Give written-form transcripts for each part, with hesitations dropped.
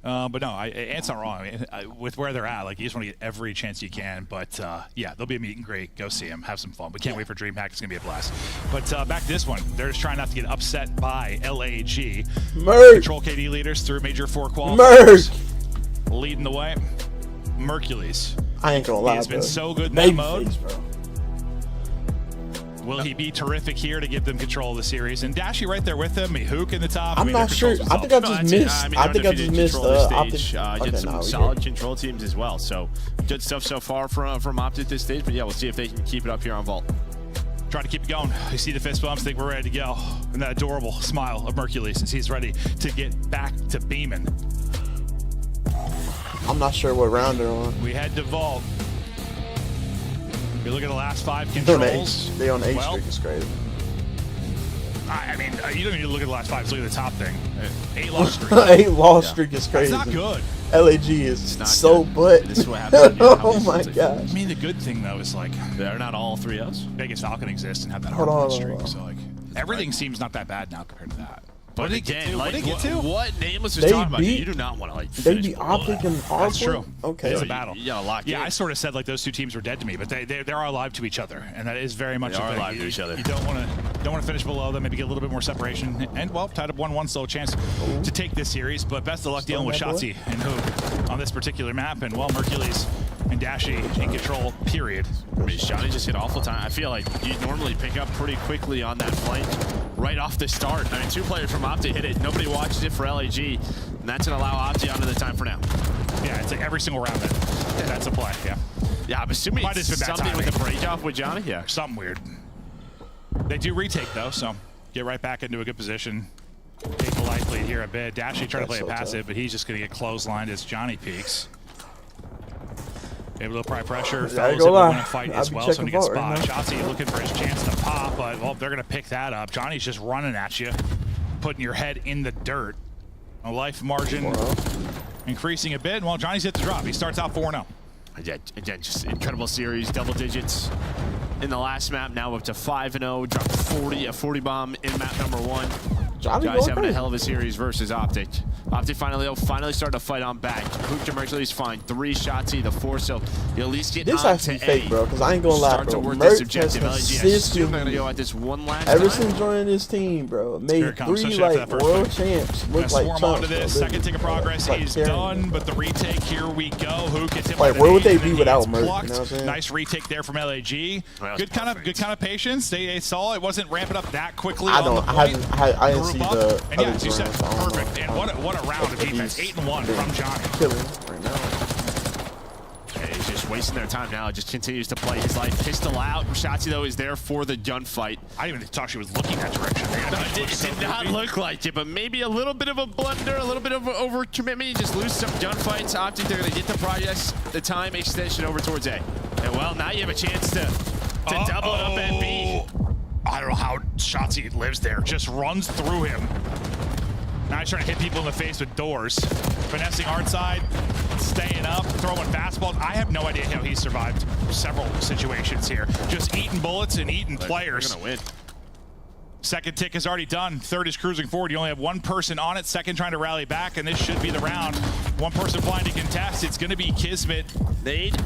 But no, Ant's not wrong. I mean, with where they're at, like, you just want to get every chance you can. But yeah, there'll be a meet and greet. Go see them, have some fun. We can't wait for DreamHack. It's gonna be a blast. But back to this one, they're just trying not to get upset by LAG. Control KD leaders through Major 4 qualifiers. Leading the way, Mercules. I ain't gonna lie, He's been so good in that mode. Will he be terrific here to give them control of the series? And Dashy right there with him. Hook in the top. I'm not sure. I think I just missed. I think I just missed Optic. Some solid control teams as well. So good stuff so far from Optic this stage. But yeah, we'll see if they can keep it up here on Vault. Try to keep it going. You see the fist bumps. Think we're ready to go. And that adorable smile of Mercules as he's ready to get back to beaming. I'm not sure what round they're on. We head to Vault. You look at the last 5 controls. They on 8 streak is crazy. I mean, you don't need to look at the last 5. Just look at the top thing. 8 loss streak. 8 loss streak is crazy. That's not good. LAG is so butt. This is what happened. Oh my gosh. I mean, the good thing though is like they're not all 3-0s. Vegas Falcon exists and have that hard streak. So like everything seems not that bad now compared to that. But again, what did they get to? What Nameless was talking about? You do not want to like. They beat Optic and Hardcore. That's true. Okay, it's a battle. Yeah, I sort of said like those 2 teams were dead to me, but they are alive to each other, and that is very much they are alive to each other. You don't want to finish below them. Maybe get a little bit more separation, and well, tied up 1-1, still a chance to take this series. But best of luck dealing with Shotzi and Hook on this particular map, and well, Mercules and Dashy in control. Period. I mean, Shotzi just hit awful time. I feel like you normally pick up pretty quickly on that flank right off the start. I mean, 2 players from Optic hit it. Nobody watches it for LAG, and that's going to allow Optic onto the time for now. Yeah, it's like every single round that's a play. Yeah. Yeah, I'm assuming it's something with the break off with Johnny. Yeah, something weird. They do retake though, so get right back into a good position. Take the life lead here a bit. Dashy trying to play a passive, but he's just going to get clotheslined as Johnny peeks. Able to apply pressure. Fellows able to win a fight as well, so he gets spot. Shotzi looking for his chance to pop, but well, they're going to pick that up. Johnny's just running at you, putting your head in the dirt. A life margin increasing a bit. Well, Johnny's hit the drop. He starts out 4-0. Again, just incredible series, double digits in the last map. Now up to 5-0. Dropped 40, a 40 bomb in map number 1. Guys having a hell of a series versus Optic. Optic finally started to fight on back. Hook to Mercules fine. 3 shots, the 4, so you at least get this has to be fake, bro, because I ain't gonna lie, bro. Merc has consistently gonna go at this one last ever since joining this team, bro. Made 3 like world champs look like chumps, bro. Second tick of progress is done, but the retake, here we go. Hook gets hit like, where would they be without Merc? You know what I'm saying? Nice retake there from LAG. Good kind of patience. They saw it wasn't ramping up that quickly. I didn't see the and yeah, as you said, perfect. And what a round of defense. 8-1 from Johnny. Killing right now. Okay, he's just wasting their time now. Just continues to play his life. Pistol out. Shotzi, though, is there for the gunfight. I didn't even thought she was looking that direction. It did not look like it, but maybe a little bit of a blunder, a little bit of overcommitment. You just lose some gunfights. Optic, they're going to get the progress, the time extension over towards A. And well, now you have a chance to double it up at B. I don't know how Shotzi lives there. Just runs through him. Now he's trying to hit people in the face with doors. Finessing hard side, staying up, throwing fastballs. I have no idea how he survived several situations here. Just eating bullets and eating players. They're gonna win. Second tick is already done. Third is cruising forward. You only have 1 person on it. Second trying to rally back, and this should be the round. 1 person flying to contest. It's going to be Kismet. Nade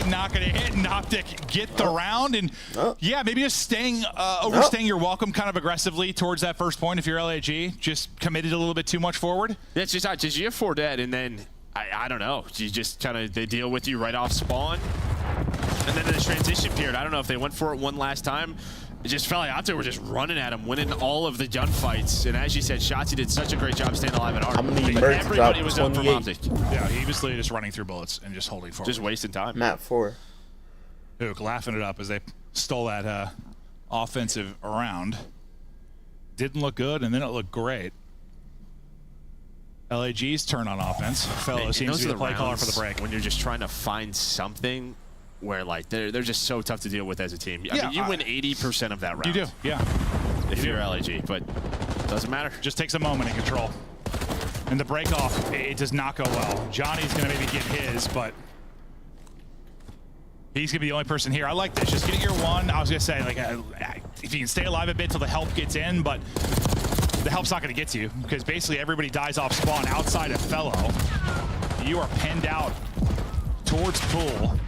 not going to hit, and Optic get the round. And yeah, maybe just staying, overstaying your welcome kind of aggressively towards that first point if you're LAG. Just committed a little bit too much forward. That's just not, you have 4 dead, and then, I don't know. You just kind of, they deal with you right off spawn. And then in the transition period, I don't know if they went for it one last time. It just felt like out there were just running at him, winning all of the gunfights. And as you said, Shotzi did such a great job staying alive at Arc. Everybody was up from Optic. Yeah, he was literally just running through bullets and just holding forward. Just wasting time. Map 4. Hook laughing it up as they stole that offensive around. Didn't look good, and then it looked great. LAG's turn on offense. Fellow seems to be the play caller for the break. When you're just trying to find something where like they're just so tough to deal with as a team. I mean, you win 80% of that round. You do, yeah. If you're LAG, but it doesn't matter. Just takes a moment in control. And the break off, it does not go well. Johnny's gonna maybe get his, but he's gonna be the only person here. I like this, just getting your 1. I was gonna say, like, if you can stay alive a bit till the help gets in, but the help's not going to get to you because basically everybody dies off spawn outside of Fellow. You are pinned out towards pool.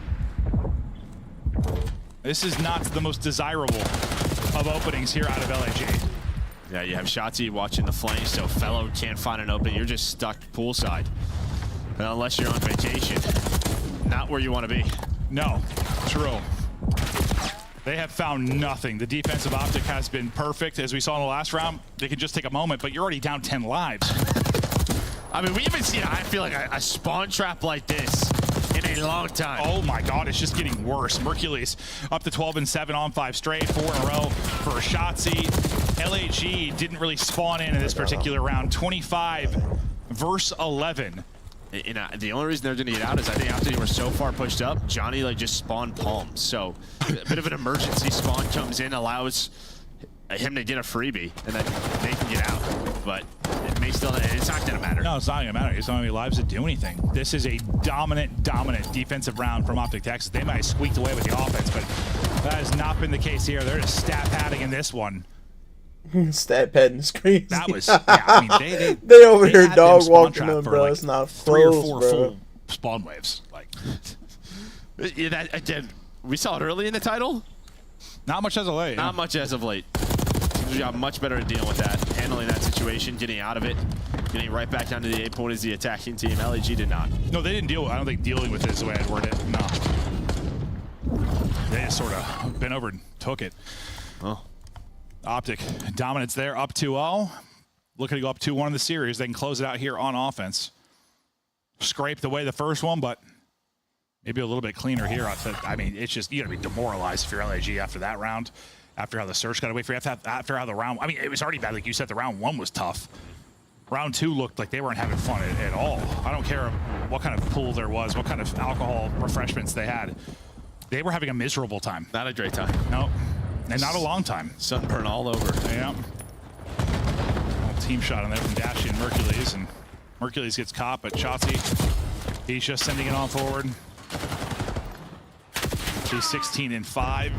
This is not the most desirable of openings here out of LAG. Yeah, you have Shotzi watching the flank, so Fellow can't find an opening. You're just stuck poolside. And unless you're on vacation, not where you want to be. No, true. They have found nothing. The defensive optic has been perfect. As we saw in the last round, they can just take a moment, but you're already down 10 lives. I mean, we haven't seen, I feel like, a spawn trap like this in a long time. Oh my God, it's just getting worse. Mercules up to 12 and 7 on 5 straight, 4 in a row for Shotzi. LAG didn't really spawn in this particular round. 25 versus 11. And the only reason they're going to get out is I think after they were so far pushed up, Johnny like just spawned palms. So a bit of an emergency spawn comes in, allows him to get a freebie, and then they can get out. But it may still, it's not going to matter. No, it's not going to matter. It's not going to be lives to do anything. This is a dominant defensive round from Optic Texas. They might have squeaked away with the offense, but that has not been the case here. They're just stat padding in this one. Stat padding screens. That was, yeah, I mean, they over here dog walking them, bro. Like it's not close, 3 or 4 bro. full spawn waves. Like, yeah, that again, we saw it early in the title. not much as of late. Not much as of late. We got much better at dealing with that, handling that situation, getting out of it, getting right back down to the 8 point as the attacking team. LAG did not. No, they didn't deal with it. I don't think dealing with it is the way I'd word it. No. They just sort of bent over and took it. Oh. Optic dominance there, up 2-0. Looking to go up 2-1 in the series. They can close it out here on offense. Scraped away the first one, but maybe a little bit cleaner here. I mean, it's just, you got to be demoralized if you're LAG after that round, after how the search got away for you, after how the round, I mean, it was already bad. Like you said, the round 1 was tough. Round 2 looked like they weren't having fun at all. I don't care what kind of pool there was, what kind of alcohol refreshments they had. They were having a miserable time. Not a great time. No. And not a long time. Sunburn all over. Yeah. Little team shot on there from Dashi and Mercules, and Mercules gets caught, but Shotzi, he's just sending it on forward. He's 16 and 5.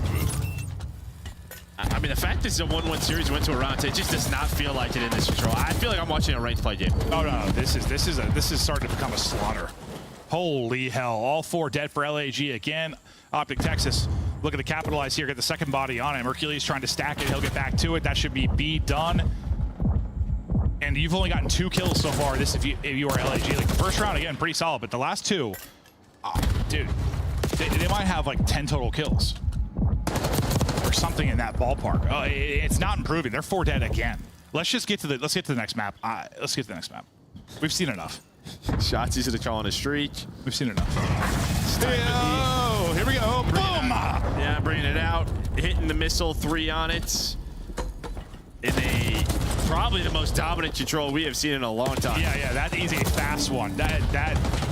I mean, the fact this is a 1-1 series went to a round, it just does not feel like it in this control. I feel like I'm watching a ranked play game. Oh no, this is starting to become a slaughter. Holy hell! All 4 dead for LAG again. Optic Texas looking to capitalize here, get the second body on it. Mercules trying to stack it. He'll get back to it. That should be B done. And you've only gotten 2 kills so far. This, if you are LAG, like the first round again, pretty solid, but the last 2, dude, they might have like 10 total kills or something in that ballpark. Oh, it's not improving. They're 4 dead again. Let's get to the next map. Let's get to the next map. We've seen enough. Shotzi's gonna call on a streak. We've seen enough. Oh, here we go. Boom! Yeah, bringing it out. Hitting the missile, 3 on it. In probably the most dominant control we have seen in a long time. Yeah, that is a fast one. That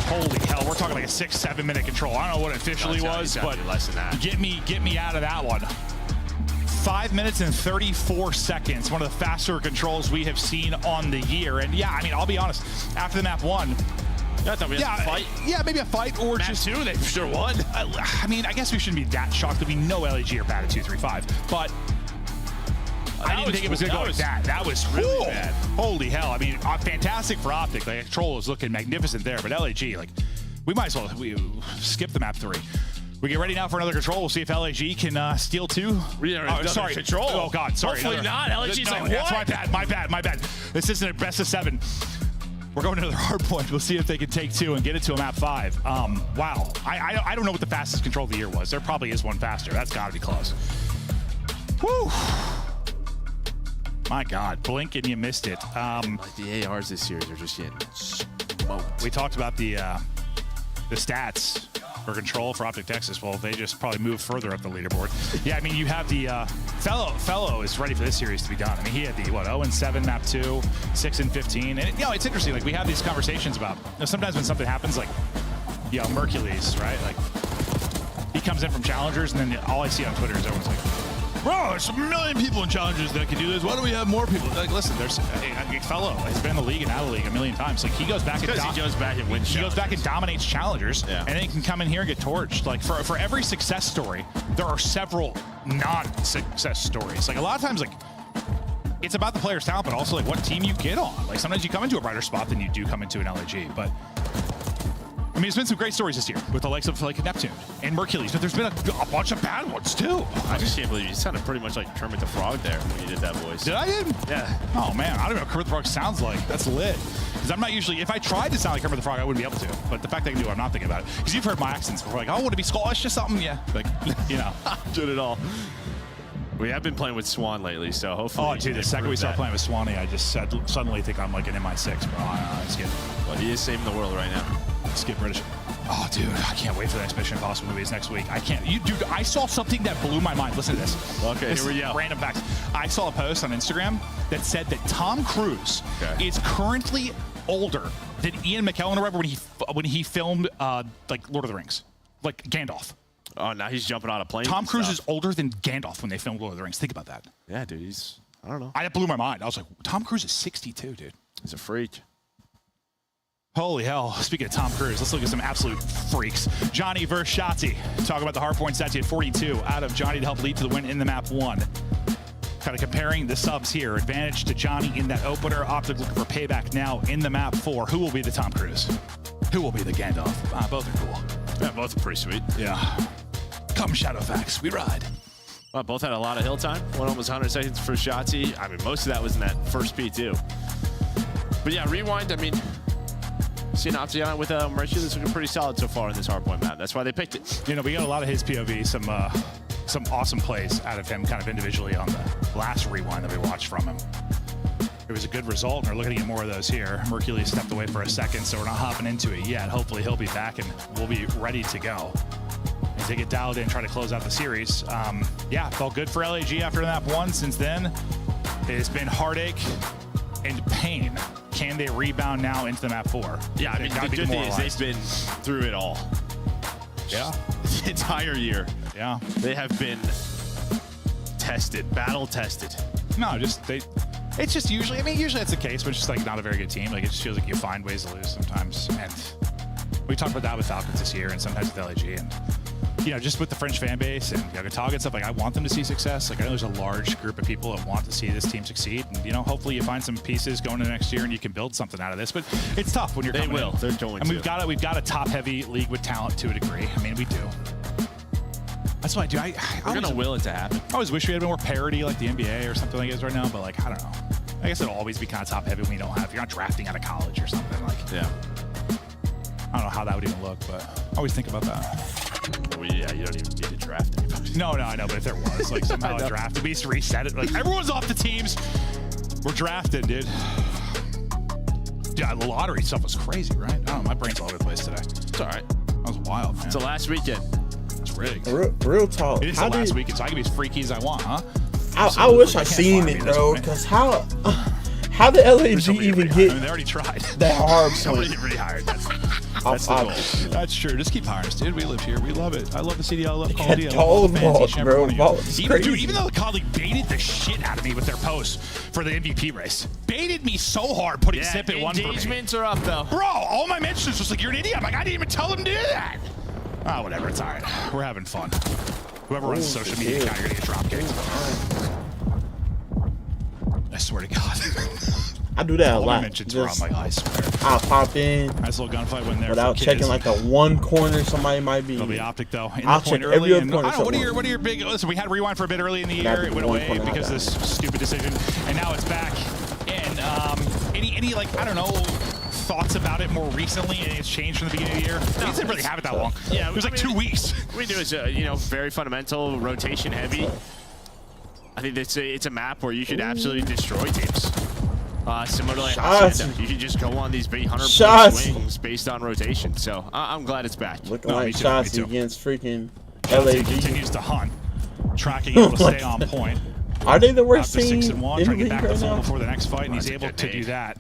holy hell, we're talking like a 6-7 minute control. I don't know what it officially was, but less than that. Get me out of that one. 5 minutes and 34 seconds. One of the faster controls we have seen on the year. And yeah, I mean, I'll be honest. After the map 1, I thought we had a fight. Yeah, maybe a fight or map just 2. They sure won. I mean, I guess we shouldn't be that shocked that we know LAG are bad at 2-3-5, but I didn't think it was going to go like that. That was really bad. Holy hell. I mean, fantastic for Optic. Like, control is looking magnificent there, but LAG, like, we might as well skip the map 3. We get ready now for another control. We'll see if LAG can steal 2. Sorry, control. Oh, God, sorry. Hopefully not. LAG's like, what? That's my bad. This isn't a best of 7. We're going to another hard point. We'll see if they can take 2 and get it to a map 5. Wow. I don't know what the fastest control of the year was. There probably is one faster. That's got to be close. Woo. My God, blink and you missed it. Like the ARs this series are just getting smoked. We talked about the stats for control for Optic Texas. Well, they just probably move further up the leaderboard. Yeah, I mean, you have the Fellow is ready for this series to be done. I mean, he had the 0-7 map 2, 6-15, and it's interesting. Like we have these conversations about sometimes when something happens, like Mercules, right? Like he comes in from challengers, and then all I see on Twitter is everyone's like, bro, there's a million people in challenges that can do this. Why do we have more people? Like, listen, there's a Fellow has been in the league and out of the league a million times. Like he goes back and wins. He goes back and dominates challengers, and then he can come in here and get torched. Like for every success story, there are several non-success stories. Like a lot of times, like it's about the player's talent, but also like what team you get on. Like sometimes you come into a brighter spot than you do come into an LAG. But I mean, it's been some great stories this year with the likes of like Neptune and Mercules, but there's been a bunch of bad ones too. I just can't believe you sounded pretty much like Kermit the Frog there when you did that voice. Did I? Yeah. Oh man, I don't know what Kermit the Frog sounds like. That's lit. Because I'm not usually, if I tried to sound like Kermit the Frog, I wouldn't be able to. But the fact that I can do it, I'm not thinking about it. Because you've heard my accents before, like, oh, would it be Scottish or something? Yeah, like, you know. Good at all. We have been playing with Swan lately, so hopefully. Oh, dude, the second we start playing with Swanee, I just suddenly think I'm like an MI6, bro. I just get. Well, he is saving the world right now. Let's get British. Oh, dude, I can't wait for the next Mission Impossible movies next week. I can't. Dude, I saw something that blew my mind. Listen to this. Okay, this here we go. Random facts. I saw a post on Instagram that said that Tom Cruise is currently older than Ian McKellen or whatever when he filmed like Lord of the Rings, like Gandalf. Oh, now he's jumping out of planes. Tom Cruise is older than Gandalf when they filmed Lord of the Rings. Think about that. Yeah, dude, he's, I don't know. That blew my mind. I was like, Tom Cruise is 62, dude. He's a freak. Holy hell. Speaking of Tom Cruise, let's look at some absolute freaks. Johnny versus Shotzi. Talk about the hard point stats. He had 42 out of Johnny to help lead to the win in the map 1. Kind of comparing the subs here. Advantage to Johnny in that opener. Optic looking for payback now in the map 4. Who will be the Tom Cruise? Who will be the Gandalf? Both are cool. Yeah, both are pretty sweet. Yeah. Come Shadowfax, we ride. Well, both had a lot of hill time. One of them was 100 seconds for Shotzi. I mean, most of that was in that first P2. But yeah, Rewind, I mean, seeing Optiana with Mercury is looking pretty solid so far in this hardpoint map. That's why they picked it. You know, we got a lot of his POV, some awesome plays out of him kind of individually on the last Rewind that we watched from him. It was a good result, and we're looking to get more of those here. Mercury stepped away for a second, so we're not hopping into it yet. Hopefully he'll be back, and we'll be ready to go. As they get dialed in, try to close out the series. Yeah, felt good for LAG after map 1. Since then, it's been heartache and pain. Can they rebound now into the map 4? Yeah, I mean, the good thing is they've been through it all. Yeah. The entire year. Yeah. They have been tested, battle tested. No, it's just usually, I mean, usually that's the case, but it's just like not a very good team. Like it just feels like you find ways to lose sometimes. And we talked about that with Falcons this year and sometimes with LAG. And, you know, just with the French fan base and Yagatarga and stuff, like I want them to see success. Like I know there's a large group of people that want to see this team succeed. And, you know, hopefully you find some pieces going into next year and you can build something out of this. But it's tough when you're coming in. They're going and to. we've got a top-heavy league with talent to a degree. I mean, we do. That's why I do. We're going to will it to happen. I always wish we had more parity like the NBA or something like it is right now, but like, I don't know. I guess it'll always be kind of top heavy when you don't have, you're not drafting out of college or something like. Yeah. I don't know how that would even look, but I always think about that. Well, yeah, you don't even need to draft anybody. No, I know, but if there was like somehow a draft, we just reset it. Like everyone's off the teams. We're drafted, dude. Yeah, the lottery stuff was crazy, right? I don't know, my brain's all over the place today. It's all right. That was wild, man. It's the last weekend. It's rigged. Real talk. It is the last weekend, so I can be as freaky as I want, huh? I wish I seen it, bro. Because how did LAG even get? I mean, they already tried. That hard Somebody point. rehired. That's the goal. That's true. Just keep hiring us, dude. We live here. We love it. I love the CDL. I love Call of Duty. I love the fans, each and every one of you. Even though the colleague baited the shit out of me with their posts for the MVP race. Baited me so hard putting Sip at 1 for me. Engagements are up, though. Bro, all my mentions was like, you're an idiot. I'm like, I didn't even tell them to do that. Ah, whatever. It's all right. We're having fun. Whoever runs the social media account, you're going to get drop kicked. I swear to God. I do that a all lot. My mentions were on, like, I swear. I'll pop in. Nice little gunfight win there. Without checking like the one corner somebody might be. It'll be Optic though. I'll check every other corner. What are your big? Listen, we had Rewind for a bit early in the year. It went away because of this stupid decision, and now it's back. And any like I don't know thoughts about it more recently? And it's changed from the beginning of the year. No, we didn't really have it that long. Yeah, it was like 2 weeks. We do is very fundamental, rotation heavy. I think it's a map where you could absolutely destroy teams. Similar to like Hacienda. You can just go on these big 100 swings based on rotation. So I'm glad it's back. Looking like Shotzi against freaking LAG. Continues to hunt, tracking able to stay on point. Are they the worst team? 6-1, trying to get back to full before the next fight, and he's able to do that.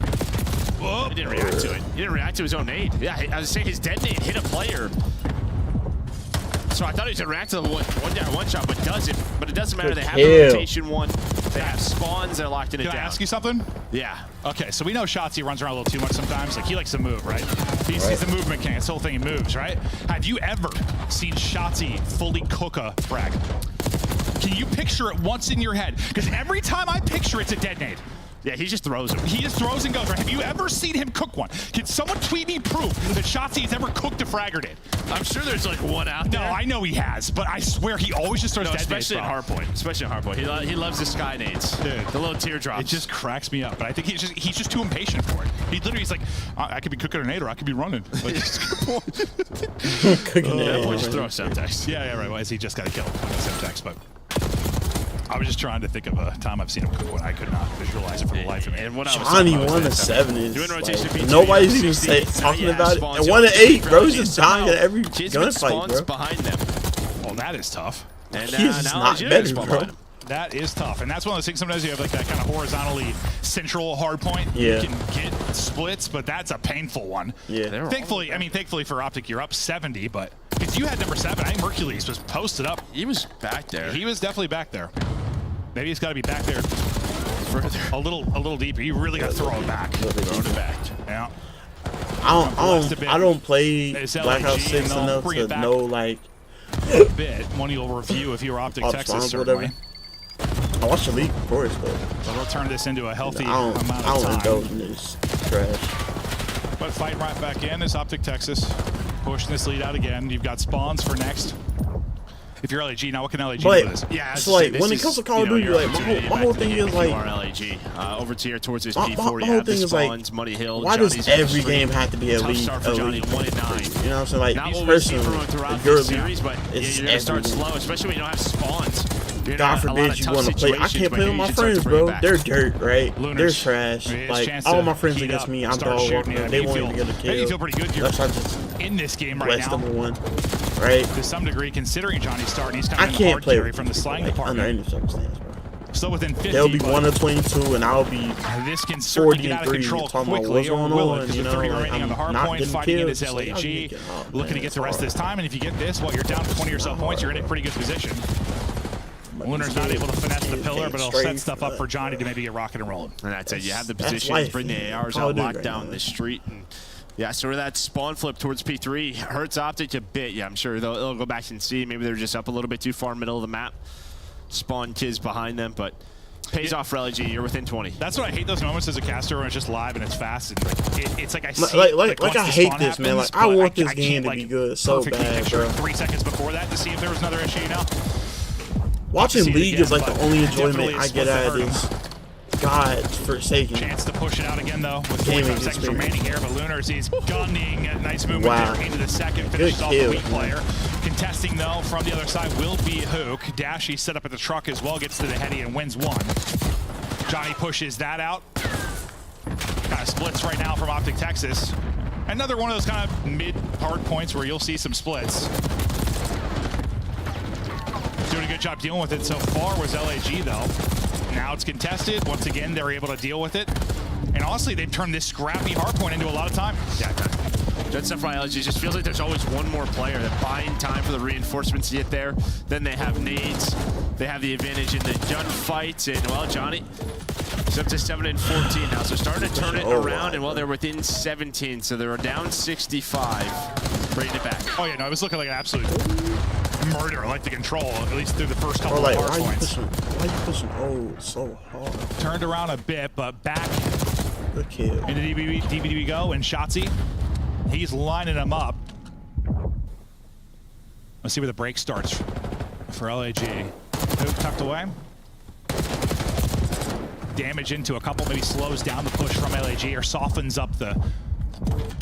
Whoa. He didn't react to it. He didn't react to his own nade. Yeah, I was saying his dead nade hit a player. So I thought he was going to react to the one shot, but doesn't. But it doesn't matter. They have the rotation one. They have spawns. They're locked in it down. Can I ask you something? Yeah. Okay, so we know Shotzi runs around a little too much sometimes. Like, he likes to move, right? He's the movement king. This whole thing, he moves, right? Have you ever seen Shotzi fully cook a frag? Can you picture it once in your head? Because every time I picture it's a dead nade. Yeah, he just throws them. He just throws and goes. Right? Have you ever seen him cook one? Can someone tweet me proof that Shotzi's ever cooked a fragger nade? I'm sure there's like one out there. No, I know he has, but I swear he always just throws dead nades. Especially in hardpoint. Especially in hardpoint. He loves the sky nades. Dude, the little teardrops. It just cracks me up. But I think he's just too impatient for it. He literally is like, I could be cooking a nade or I could be running. Like, Cooking that boy it. just throw Semtex. yeah, right. Well, he just got a kill on Semtex, but I was just trying to think of a time I've seen him cook one. I could not visualize it for the life of me. And what I was Johnny talking about 1 to is 7 is doing like, rotation P2, nobody's you even have 60, talking yeah, about it. spawns, And you 1 have to 8, bro. He's Kismet just dying at every Kismet gunfight, spawns bro. behind them. Well, that is tough. And He's just now not LG better, spawn bro. behind him. That is tough, and that's one of those things. Sometimes you have like that kind of horizontally central hard point. Yeah. You can get splits, but that's a painful one. Yeah. They're Thankfully for Optic, you're up 70, but if you had number 7, I think Hercules was posted up. He was back there. He was definitely back there. Maybe he's got to be back there further. a little deeper. You really got to throw it back. Throw it back. Yeah. I don't play It's Black Ops LAG, 6 and they'll enough bring to it back. know like A bit. One you'll review if you're Optic Ops Texas, spawns or certainly. whatever. I watch the league, of course, but So we'll turn this into a healthy I amount don't of indulge time. in this trash. But fighting right back in is Optic Texas. Pushing this lead out again. You've got spawns for next. If you're LAG, now what can LAG do But with this? Yeah, it's like when it comes to Call of Duty, like my whole thing is like, LAG over tier towards his my P4. whole You have the thing is like, spawns, Money Hill. why does Johnny's every extreme. game have to be Tough elite? start for Johnny, 1 and 9. You know what I'm saying? Like Not each what we see person, from him throughout if you're this elite, series, but yeah, it's you're gonna start every slow, especially when you don't have spawns. You're God in a lot forbid of you tough want to play. I situations, can't but play here with my you can start friends, to bring it bro. back. They're dirt, right? Lunars. They're trash. His Like chance all to my friends heat against up, me, I'm start dog shooting. walking. Yeah, They you won't feel- even get a maybe you kill. feel pretty good. You're That's why I just in this game right blessed now. number 1, right? To some degree, considering Johnny's starting, he's kind I of in the can't hard play carry with from the slang like, department. under any circumstance, bro. Still within 50. They'll be but 1 of 22, and I'll be this can certainly 40 get and out of 3. control Talking about quickly, what's or going will it? on, Because you the know, 30 like, remaining on the I'm hard not point, getting fighting in killed. his It's like, LAG, oh, looking to man, get the rest of it's this time. And if you get this, well, you're down 20 or so points, you're in a pretty good position. Lunar's not able to finesse the pillar, but it'll set stuff up for Johnny to maybe get rocking and rolling. And that's it. You have the That's positions, life. bring the ARs Call out, of Duty lock right down now. the street. And yeah, sort of that spawn flip towards P3 hurts Optic a bit. Yeah, I'm sure they'll go back and see. Maybe they're just up a little bit too far middle of the map. Spawn kids behind them, but pays off for LG. You're within 20. That's what I hate those moments as a caster when it's just live and it's fast. And it's like I see like once I the hate spawn this, man. happens, Like I but want this can't, game to be like, good so perfectly bad, picture bro. 3 seconds before that to see if there was another issue, you know? Watching see it League again, is like but the only definitely enjoyment I it's get supposed to out of hurt this. God's forsaken. Chance to push it out again, though, with Gaming 45 seconds experience. remaining here. But Lunars, he's gunning. A nice movement Wow. there into the second. Finishes off the kill. weak player. Contesting, though, from the other side will be Hook. Dashy set up at the truck as well, gets to the heady and wins 1. Johnny pushes that out. Kind of splits right now from Optic Texas. Another one of those kind of mid-hard points where you'll see some splits. Doing a good job dealing with it so far was LAG, though. Now it's contested. Once again, they're able to deal with it. And honestly, they've turned this scrappy hardpoint into a lot of time. Yeah, that stuff by LG just feels like there's always one more player that buying time for the reinforcements to get there. Then they have nades. They have the advantage in the gunfights. And, well, Johnny is up to 7 and 14 now. So starting to turn it around. And, well, they're within 17. So they're down 65. Bringing it back. Oh, yeah, no, it was looking like an absolute murder, like the control, at least through the first couple Or like, of why hard are you points. pushing so hard? Turned around a bit, but back Good kill. into DBD go, and Shotzi, he's lining them up. Let's see where the break starts for LAG. Hook tucked away. Damage into a couple, maybe slows down the push from LAG or softens up the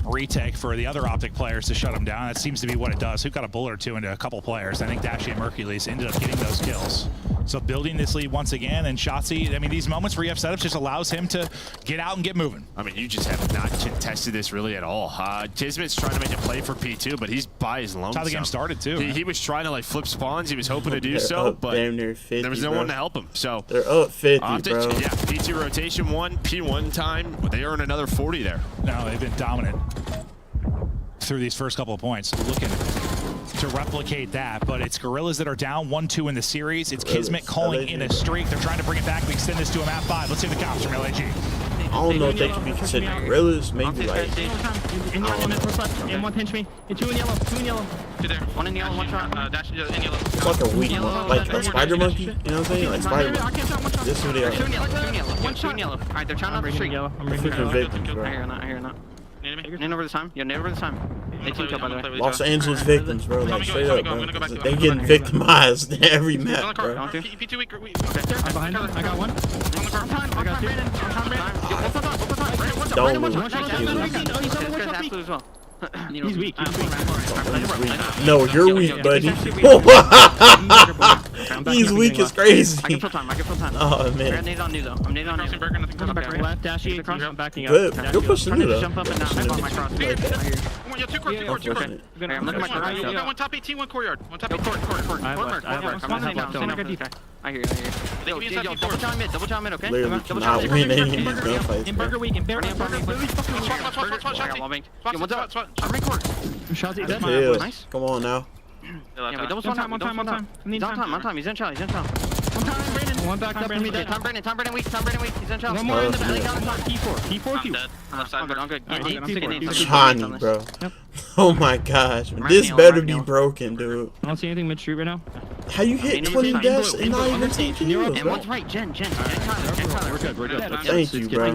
retake for the other Optic players to shut them down. That seems to be what it does. Who got a bullet or two into a couple players? I think Dashy and Hercules ended up getting those kills. So building this lead once again, and Shotzi, I mean, these moments where you have setups just allows him to get out and get moving. I mean, you just have not contested this really at all. Kismet's trying to make a play for P2, but he's by his lonesome. That's how the game started, too. He was trying to, like, flip spawns. He was hoping to do so, up but damn near 50, there was no bro. one to help him. So They're up 50, Optic, bro. yeah, P2 rotation 1, P1 time. They earn another 40 there. No, they've been dominant through these first couple of points. Looking to replicate that, but it's Gorillas that are down 1-2 in the series. It's Kismet calling in a streak. They're trying to bring it back. We extend this to a map 5. Let's see the cops from LAG. don't know if they could be considered gorillas. Maybe like. In one pinch me. In two in yellow. Two in yellow. Two there. One in yellow. One shot. Dash in yellow. It's like a weak, like a spider monkey. You know what I'm saying? Like spider monkey. This is who they are. Two in yellow. Two in yellow. One shot in yellow. All right, they're trying out the street. They're freaking victims, bro. I hear not. Nade over the time. Yo, nade over the time. They team kill, by the way. Los Angeles victims, bro. Like straight up, bro. They getting victimized every map, bro. P2 weak. I'm behind him. I got one. I got two. Don't lose. He's weak. No, you're weak, buddy. He's weak as crazy. I can fill time. Oh man. I'm nading on new though. I'm nading on new. Left, dashy, I'm backing up. Good. You're pushing me though. Jump up and down. I'm on my cross. Yeah, two court. I'm looking at my cross. You got one top 18, one courtyard. One top 18. Court. I'm gonna help down. I hear you. Yo, double time mid, okay? Literally cannot win any of these gunfights, In bro. burger weak, in burger weak. Chill. Come on now. Yeah, we double time. He's on time. He's in Charlie. One back up in me. Tom Brennan weak. He's in Charlie. One more in the valley down on top. P4. I'm good. Johnny, bro. Oh my gosh. This better be broken, dude. I don't see anything mid street right now. How you hit 20 deaths and not even 10 kills, And bro? one's right, Jen Tyler. We're good. Thank you, bro.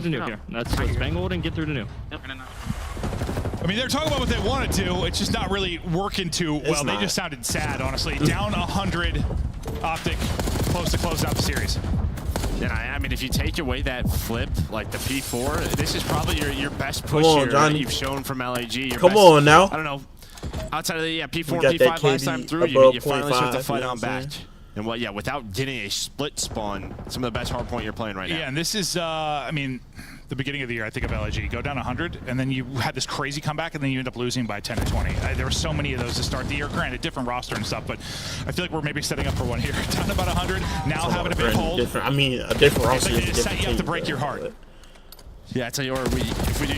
Let's bang old and get through to new. I mean, they're talking about what they want to do. It's just not really working too well. They just sounded sad, honestly. Down 100 Optic, close to close out the series. And I mean, if you take away that flip, like the P4, this is probably your best push Come on, here Johnny. that you've shown from LAG. Come on now. I don't know. Outside of the P4 got and that P5 last KD time through, you above finally start to 0.5, fight you know on what I'm back. saying? And without getting a split spawn, some of the best hardpoint you're playing right now. Yeah, and this is, I mean, the beginning of the year, I think, of LAG. Go down 100, and then you had this crazy comeback, and then you end up losing by 10 to 20. There were so many of those to start the year. Granted, different roster and stuff, but I feel like we're maybe setting up for one here. Down about 100, now having a big hold. I mean, a different roster. They just set you up to break your heart. Yeah, I tell you what, if we do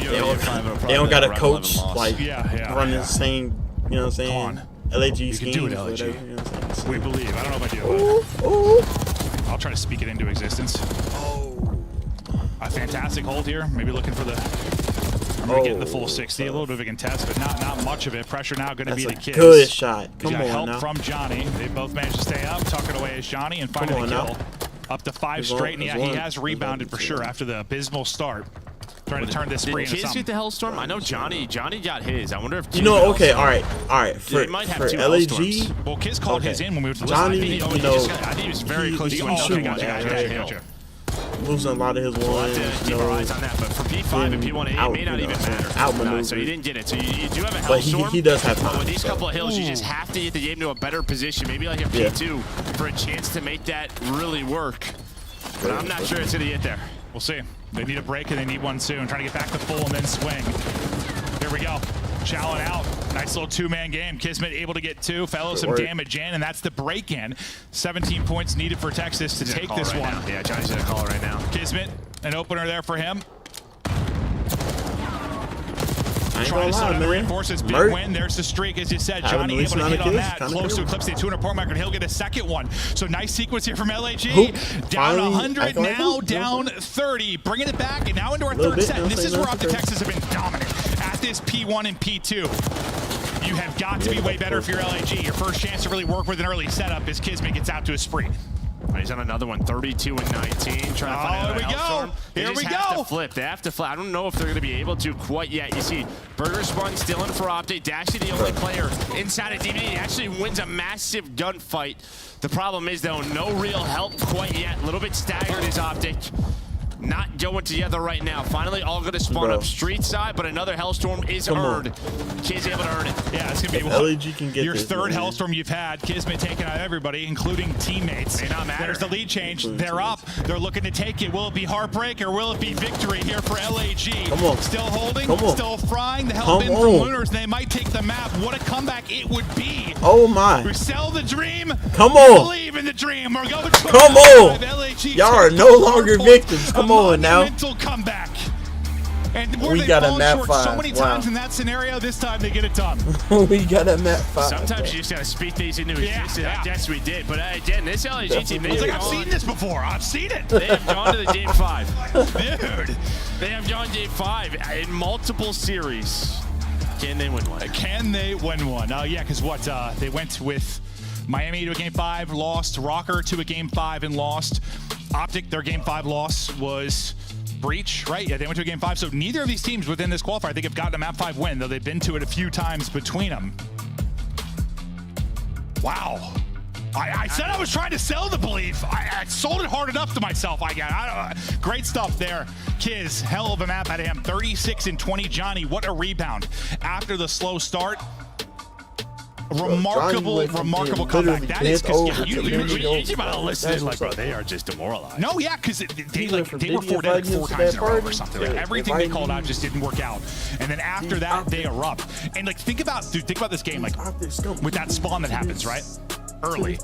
They don't got a coach like running the same, you know what I'm saying? LAG schemes. You can do it, LAG. Whatever, you know what I'm saying? We believe. I don't know if I do. I'll try to speak it into existence. A fantastic hold here. Maybe looking for the. Getting the full 60. A little bit of a contest, but not much of it. Pressure now going to be the kids. Good shot. Come on help now. from Johnny. They both managed to stay up. Tuck it away as Johnny and finding a kill. Up to 5 straight. And yeah, he has rebounded for sure after the abysmal start. Trying to turn this spree into something. something. Get the Hellstorm? I know Johnny got his. I wonder if okay, all right. For LAG, well, Kiz called his in when we were to Johnny, I think he was very close to gotcha. Losing a lot of his ones. Keep our eyes on that. But for P5 and P1, it may not even matter. So you didn't get it. So you do have a Hellstorm. But he does have time. With these couple of hills, you just have to get the game to a better position. Maybe like a P2 for a chance to make that really work. But I'm not sure it's going to get there. We'll see. They need a break and they need one soon. Trying to get back to full and then swing. Here we go. Chowing out. Nice little two-man game. Kismet able to get 2. Fellow some damage in, and that's the break-in. 17 points needed for Texas to take this one. Yeah, Johnny's gonna call it right now. Kismet, an opener there for him. Trying to slow down the reinforcements. Big win. There's the streak, as you said. Johnny able to hit on that. Close to eclipse the 200 point mark, and he'll get a second one. So nice sequence here from LAG. Down 100, now down 30. Bringing it back, and now into our third set. And this is where Optic Texas have been dominant. At this P1 and P2. You have got to be way better if you're LAG. Your first chance to really work with an early setup as Kismet gets out to a spree. He's on another one, 32 and 19. Trying to find Here we go. Here we go. They have to flip. I don't know if they're going to be able to quite yet. You see, Burger Spawn still in for Optic. Dashy, the only player inside of DVD, actually wins a massive gunfight. The problem is, though, no real help quite yet. A little bit staggered is Optic. Not going together right now. Finally, all going to spawn up street side, but another Hellstorm is earned. Kid's able to earn it. Yeah, it's going to be LAG can get your this, third Hellstorm you've had. Kismet taking out everybody, including teammates. May not matter. There's the lead change. They're up. They're looking to take it. Will it be heartbreak or will it be victory here for LAG? Come on. Still holding. Come on. Still frying. The help in from Lunars. They might take the map. What a comeback it would be. Oh my. We sell the dream. Come on. Believe in the dream. We're going Come on. Y'all are no longer victims. Come on now. Comeback. And where We they've got a fallen map short 5. so many Wow. times in that scenario, this time they get it done. We got a map 5. Sometimes you just gotta speak these into existence. yeah. I guess we did. But again, this LAG team, It's like, I've seen this before. I've seen it. They have gone to the game 5. Dude. They have gone game 5 in multiple series. Can they win one? Can they win one? Yeah, because what? They went with Miami to a game 5, lost. Rocker to a game 5 and lost. Optic, their game 5 loss was Breach, right? Yeah, they went to a game 5. So neither of these teams within this qualifier, I think, have gotten a map 5 win, though they've been to it a few times between them. Wow. I said I was trying to sell the belief. I sold it hard enough to myself. Great stuff there. Kiz, hell of a map out of him. 36 and 20. Johnny, what a rebound. After the slow start, remarkable comeback. That is because you might have listened like, bro, they are just demoralized. No, yeah, because they were 4 dead like 4 times in a row or something. Like, everything they called out just didn't work out. And then after that, they erupt. And like, think about this game, like with that spawn that happens, right? Early,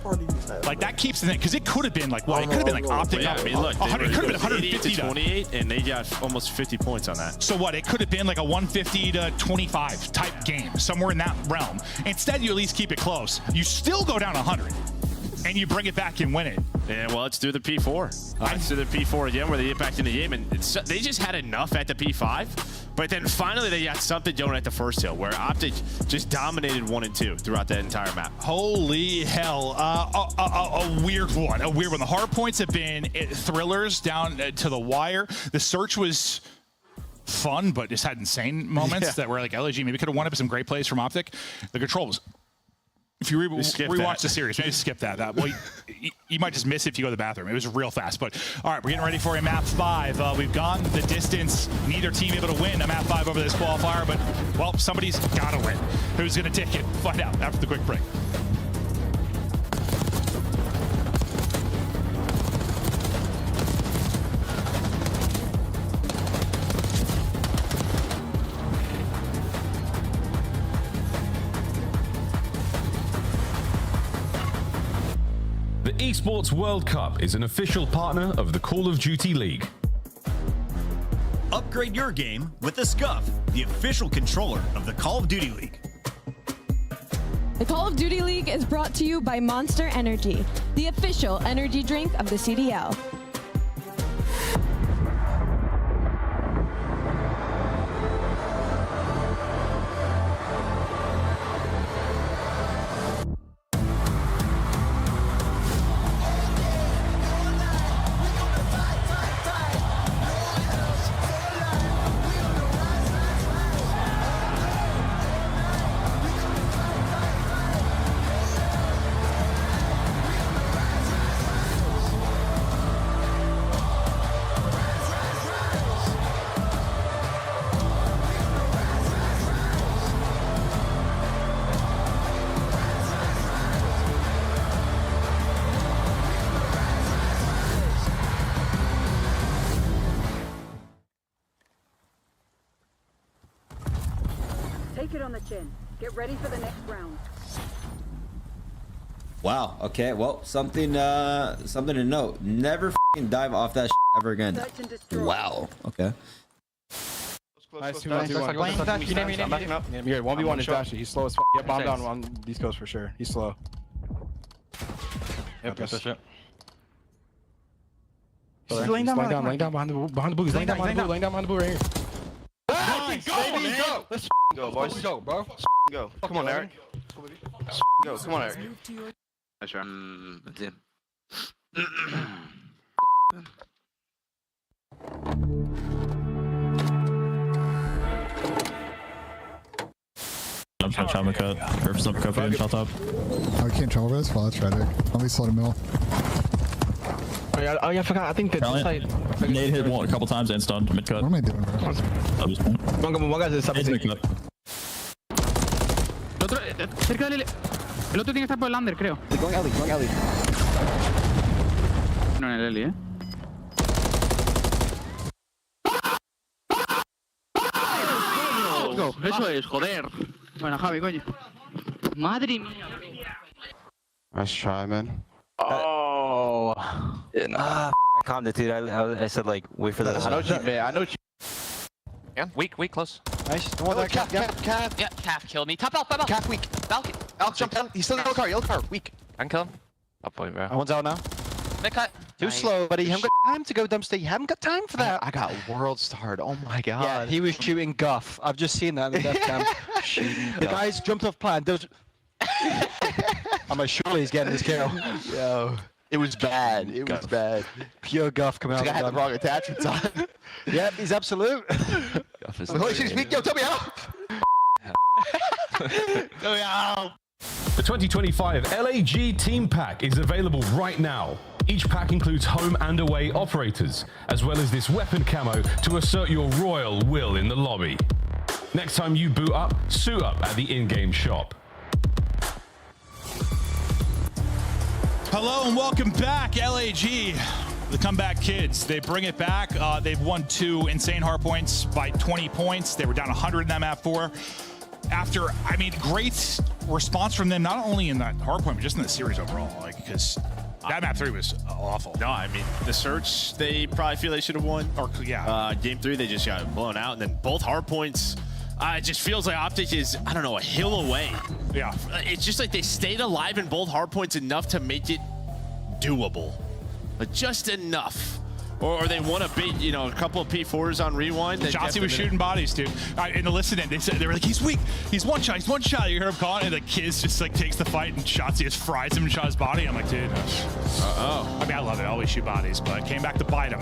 like that keeps the thing, because it could have been like what? It could have been like Optic. Yeah, I mean, look, it could have been 150 to 28, and they got almost 50 points on that. So what? It could have been like a 150 to 25 type game, somewhere in that realm. Instead, you at least keep it close. You still go down 100, and you bring it back and win it. Yeah, well, let's do the P4. Let's do the P4 again, where they get back in the game, and they just had enough at the P5, but then finally they got something going at the first hill, where Optic just dominated 1 and 2 throughout that entire map. Holy hell! A weird one. A weird one. The hard points have been thrillers down to the wire. The search was fun, but just had insane moments that were like LAG maybe could have won up some great plays from Optic. The controls. If you rewatch the series, maybe skip that. Well, you might just miss it if you go to the bathroom. It was real fast. But all right, we're getting ready for a map 5. We've gone the distance. Neither team able to win a map 5 over this qualifier, but well, somebody's got to win. Who's going to take it? Find out after the quick break. The Esports World Cup is an official partner of the Call of Duty League. Upgrade your game with the Scuff, the official controller of the Call of Duty League. The Call of Duty League is brought to you by Monster Energy, the official energy drink of the CDL. Take it on the chin. Get ready for the next round. Wow. Okay. Well, something to note. Never f***ing dive off that shit ever again. Search and destroy. Wow. Okay. Nice, 2-1, 2-1. You name me, backing up. You're 1v1 is Dashy. He's slow as f***. Yeah, bomb down on East Coast for sure. He's slow. Yep, got that shit. He's laying down behind the blue. He's laying down behind the blue right here. Nice, Go, baby, go! Let's go, boys. Let's go, bro. Go. Come on, Eric. Go. Come on, Eric. Jump cut. Or snap cut for shot up. I can't trouble this. Well, that's tragic. I'll be slow to mill. Oh yeah, I forgot. I think that Nade hit one a couple times and stunned mid cut. What am I doing, bro? One guy's in sub. El otro, cerca del... El otro tiene que estar por el under, creo. Going alley. No en el Eli, Let's go. Eso es, joder. Bueno, Javi, coño. Madre mía. Nice try, man. Oh. I calmed it, dude. I said like, wait for that. I know you, man. I know you. Yeah, weak, close. Nice. Don't want that calf. Yeah, calf killed me. Top out, Calf weak. Balcony. Alex, jump down. He's still in the yellow car. Weak. I can kill him. I'll play, bro. One's out now. Mid cut. Too slow, buddy. You haven't got time to go dumpster. You haven't got time for that. I got world starred. Oh my god. Yeah, he was shooting guff. I've just seen that in the death cam. The guys jumped off plan. I'm like, surely he's getting this kill. Yo. It was bad. It was bad. Pure guff coming out. I had the wrong attachments on. Yep, he's absolute. Guff is holy shit, speak. Yo, tell me how. Tell me how. The 2025 LAG Team Pack is available right now. Each pack includes home and away operators, as well as this weapon camo to assert your royal will in the lobby. Next time you boot up, suit up at the in-game shop. Hello and welcome back, LAG. The comeback kids, they bring it back. They've won 2 insane hard points by 20 points. They were down 100 in that map 4. After, I mean, great response from them, not only in that hard point, but just in the series overall. Like, because that map 3 was awful. No, I mean, the search, they probably feel they should have won. Or, yeah. Game 3, they just got blown out. And then both hard points, it just feels like Optic is, I don't know, a hill away. Yeah. It's just like they stayed alive in both hard points enough to make it doable. But just enough. Or they won a big, you know, a couple of P4s on rewind. Shotzi was shooting bodies, dude. In the listening, they were like, he's weak. He's one shot. You hear him calling, and the Kiz just like takes the fight, and Shotzi just fries him and shot his body. I'm like, dude. I mean, I love it. I always shoot bodies, but came back to bite him.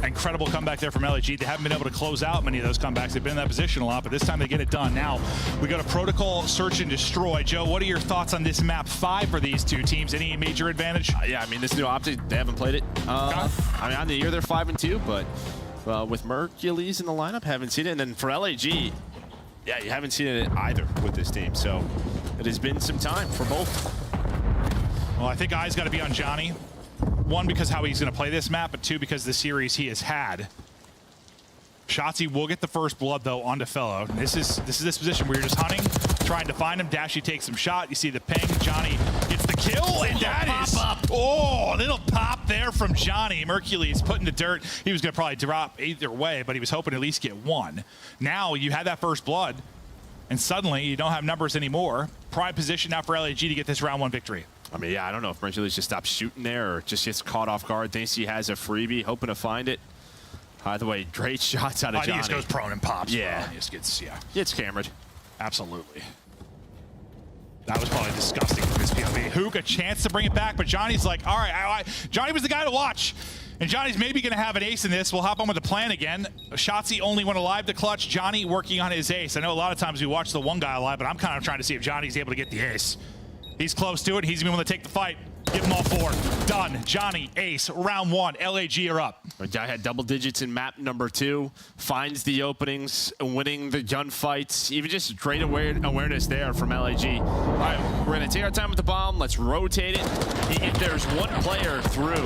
Incredible comeback there from LAG. They haven't been able to close out many of those comebacks. They've been in that position a lot, but this time they get it done. Now, we got a protocol search and destroy. Joe, what are your thoughts on this map 5 for these two teams? Any major advantage? Yeah, I mean, this new Optic, they haven't played it. I mean, on the year, they're 5-2, but with Mercules in the lineup, haven't seen it. And then for LAG, yeah, you haven't seen it either with this team. So it has been some time for both. Well, I think eyes got to be on Johnny. 1, because how he's going to play this map, but 2, because the series he has had. Shotzi will get the first blood, though, onto Fellow. This is this position where you're just hunting, trying to find him. Dashy takes some shot. You see the ping. Johnny gets the kill, and that is... Oh, a little pop there from Johnny. Mercules put in the dirt. He was going to probably drop either way, but he was hoping to at least get 1. Now you had that first blood, and suddenly you don't have numbers anymore. Prime position now for LAG to get this round 1 victory. I mean, yeah, I don't know if Mercules just stops shooting there or just gets caught off guard. Thinks he has a freebie, hoping to find it. Either way, great shots out of Johnny. He just goes prone and pops. Yeah. He just gets, Gets cameraed. Absolutely. That was probably disgusting from his POV. Hook, a chance to bring it back, but Johnny's like, all right, Johnny was the guy to watch. And Johnny's maybe going to have an ace in this. We'll hop on with the plan again. Shotzi only went alive to clutch. Johnny working on his ace. I know a lot of times we watch the one guy alive, but I'm kind of trying to see if Johnny's able to get the ace. He's close to it. He's going to be able to take the fight. Give them all 4. Done. Johnny, ace, round 1. LAG are up. The guy had double digits in map number 2. Finds the openings, winning the gunfights. Even just great awareness there from LAG. All right, we're going to take our time with the bomb. Let's rotate it. If there's one player through,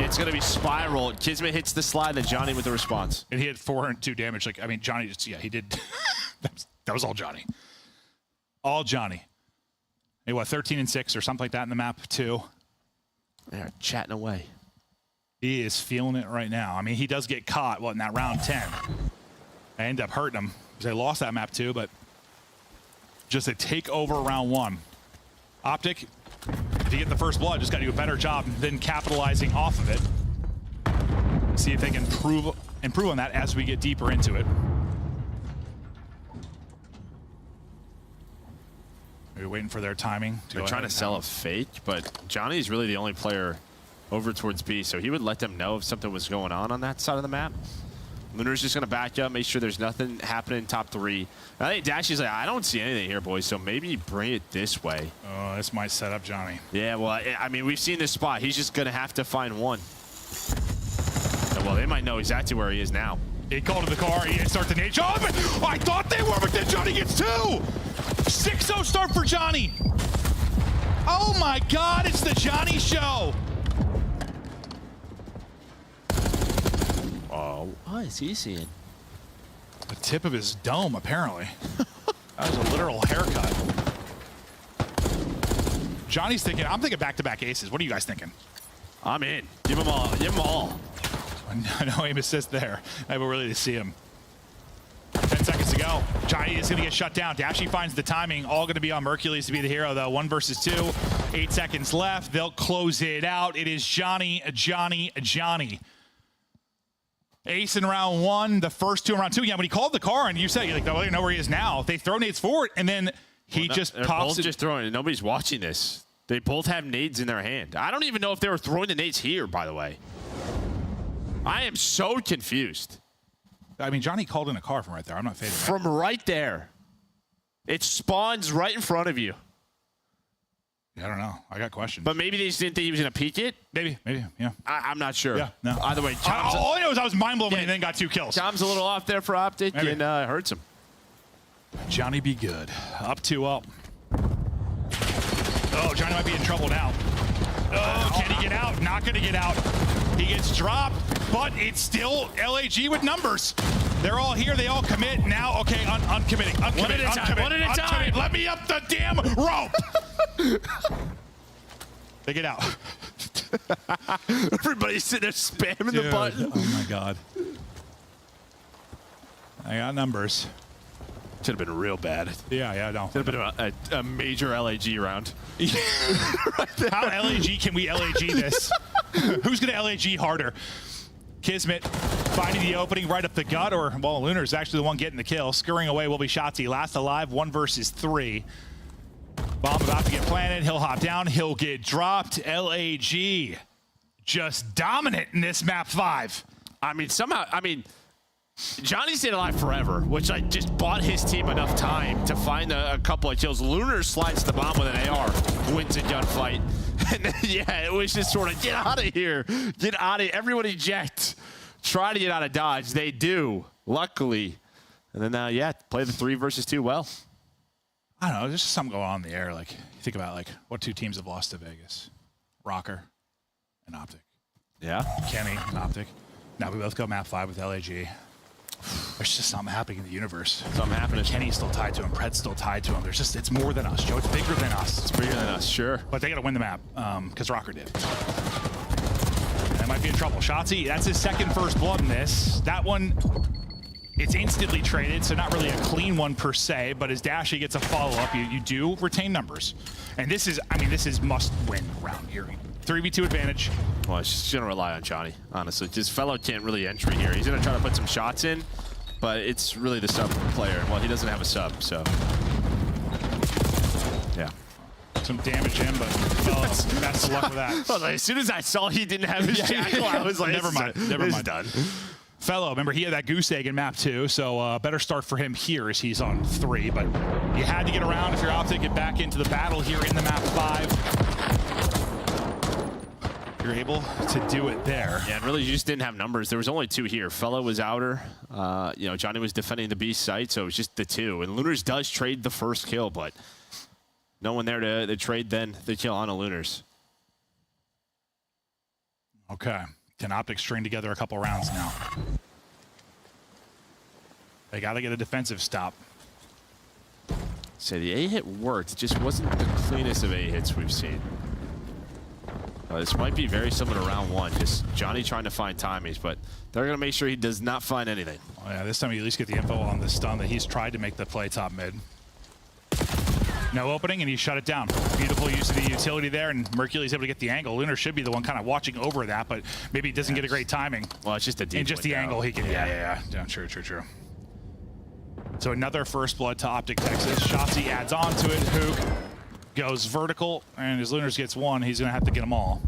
it's going to be Spiral. Kismet hits the slide, then Johnny with the response. And he had 402 damage. Like, I mean, Johnny just, he did. that was all Johnny. All Johnny. Hey, what, 13-6 or something like that in the map, too. They're chatting away. He is feeling it right now. I mean, he does get caught, in that round 10. I end up hurting him because they lost that map, too, but just a take over round 1. Optic, if you get the first blood, just got to do a better job than capitalizing off of it. See if they can improve on that as we get deeper into it. We're waiting for their timing. They're trying to sell a fake, but Johnny's really the only player over towards B, so he would let them know if something was going on that side of the map. Lunar's just going to back up, make sure there's nothing happening in top 3. I think Dashy's like, I don't see anything here, boys, so maybe bring it this way. Oh, this might set up Johnny. Yeah, well, I mean, we've seen this spot. He's just going to have to find 1. Well, they might know exactly where he is now. He called to the car. He didn't start the nade. Oh, I thought they were, but then Johnny gets 2. 6-0 start for Johnny. Oh my God, it's the Johnny show. Oh, what is he seeing? The tip of his dome, apparently. That was a literal haircut. Johnny's thinking, I'm thinking back-to-back aces. What are you guys thinking? I'm in. Give them all. Give them all. No aim assist there. I will really see him. go. Johnny is going to get shut down. Dashy finds the timing. All going to be on Mercules to be the hero, though. 1 versus 2. 8 seconds left. They'll close it out. It is Johnny. Ace in round 1. The first 2 in round 2. Yeah, when he called the car and you said, you're like, oh, you know where he is now. They throw nades forward, and then he just pops it. Just throwing it. Nobody's watching this. They both have nades in their hand. I don't even know if they were throwing the nades here, by the way. I am so confused. I mean, Johnny called in a car from right there. I'm not fading. From right there. It spawns right in front of you. Yeah, I don't know. I got questions. But maybe they just didn't think he was going to peek it? Maybe, yeah. I'm not sure. Yeah, no. Either way, all I know is I was mind-blown when he then got 2 kills. Tom's a little off there for Optic, and hurts him. Johnny be good. Up 2-0. Oh, Johnny might be in trouble now. Oh, can he get out? Not going to get out. He gets dropped, but it's still LAG with numbers. They're all here. They all commit. Now, okay, uncommitting. One at a time. Let me up the damn rope. They get out. Everybody's sitting there spamming the button. Oh, my God. I got numbers. Should have been real bad. Yeah, no. Should have been a major LAG round. How LAG can we LAG this? Who's going to LAG harder? Kismet finding the opening right up the gut, or, well, Lunar's actually the one getting the kill. Scurrying away will be Shotzi. Last alive, 1 versus 3. Bomb about to get planted. He'll hop down. He'll get dropped. LAG just dominant in this map 5. Johnny stayed alive forever, which I just bought his team enough time to find a couple of kills. Lunar slides the bomb with an AR, wins a gunfight. And then, yeah, it was just sort of, get out of here. Get out of here. Everyone eject. Try to get out of Dodge. They do, luckily. And then, play the 3 versus 2 well. I don't know. There's just something going on in the air. Like, you think about, like, what 2 teams have lost to Vegas? Rocker and Optic. Yeah. Kenny and Optic. Now we both go map 5 with LAG. There's just something happening in the universe. Something happening. Kenny's still tied to him. Pred's still tied to him. There's just, it's more than us, Joe. It's bigger than us. It's bigger than us, sure. But they got to win the map because Rocker did. And they might be in trouble. Shotzi, that's his second first blood in this. That one, it's instantly traded, so not really a clean one per se, but as Dashy gets a follow-up, you do retain numbers. And this is, this is must-win round here. 3v2 advantage. Well, it's just going to rely on Johnny, honestly. This fellow can't really entry here. He's going to try to put some shots in, but it's really the sub player. Well, he doesn't have a sub, so. Yeah. Some damage in, but best of luck with that. As soon as I saw he didn't have his jackal, I was like, never mind. Done. Fellow, remember, he had that goose egg in map 2, so better start for him here as he's on 3. But you had to get around if you're Optic, get back into the battle here in the map 5. You're able to do it there. Yeah, and really, you just didn't have numbers. There was only 2 here. Fellow was outer. Johnny was defending the B site, so it was just the 2. And Lunars does trade the first kill, but no one there to trade then the kill on a Lunars. Okay. Can Optic string together a couple rounds now? They got to get a defensive stop. So the A-hit worked. It just wasn't the cleanest of A-hits we've seen. This might be very similar to round 1. Just Johnny trying to find timings, but they're going to make sure he does not find anything. Oh, yeah, this time you at least get the info on the stun that he's tried to make the play top mid. No opening, and he shut it down. Beautiful use of the utility there, and Mercury's able to get the angle. Lunar should be the one kind of watching over that, but maybe he doesn't get a great timing. Well, it's just a deep and just the angle he can. Yeah. True. So another first blood to Optic Texas. Shotzi adds on to it. Hook goes vertical, and as Lunars gets 1, he's going to have to get them all.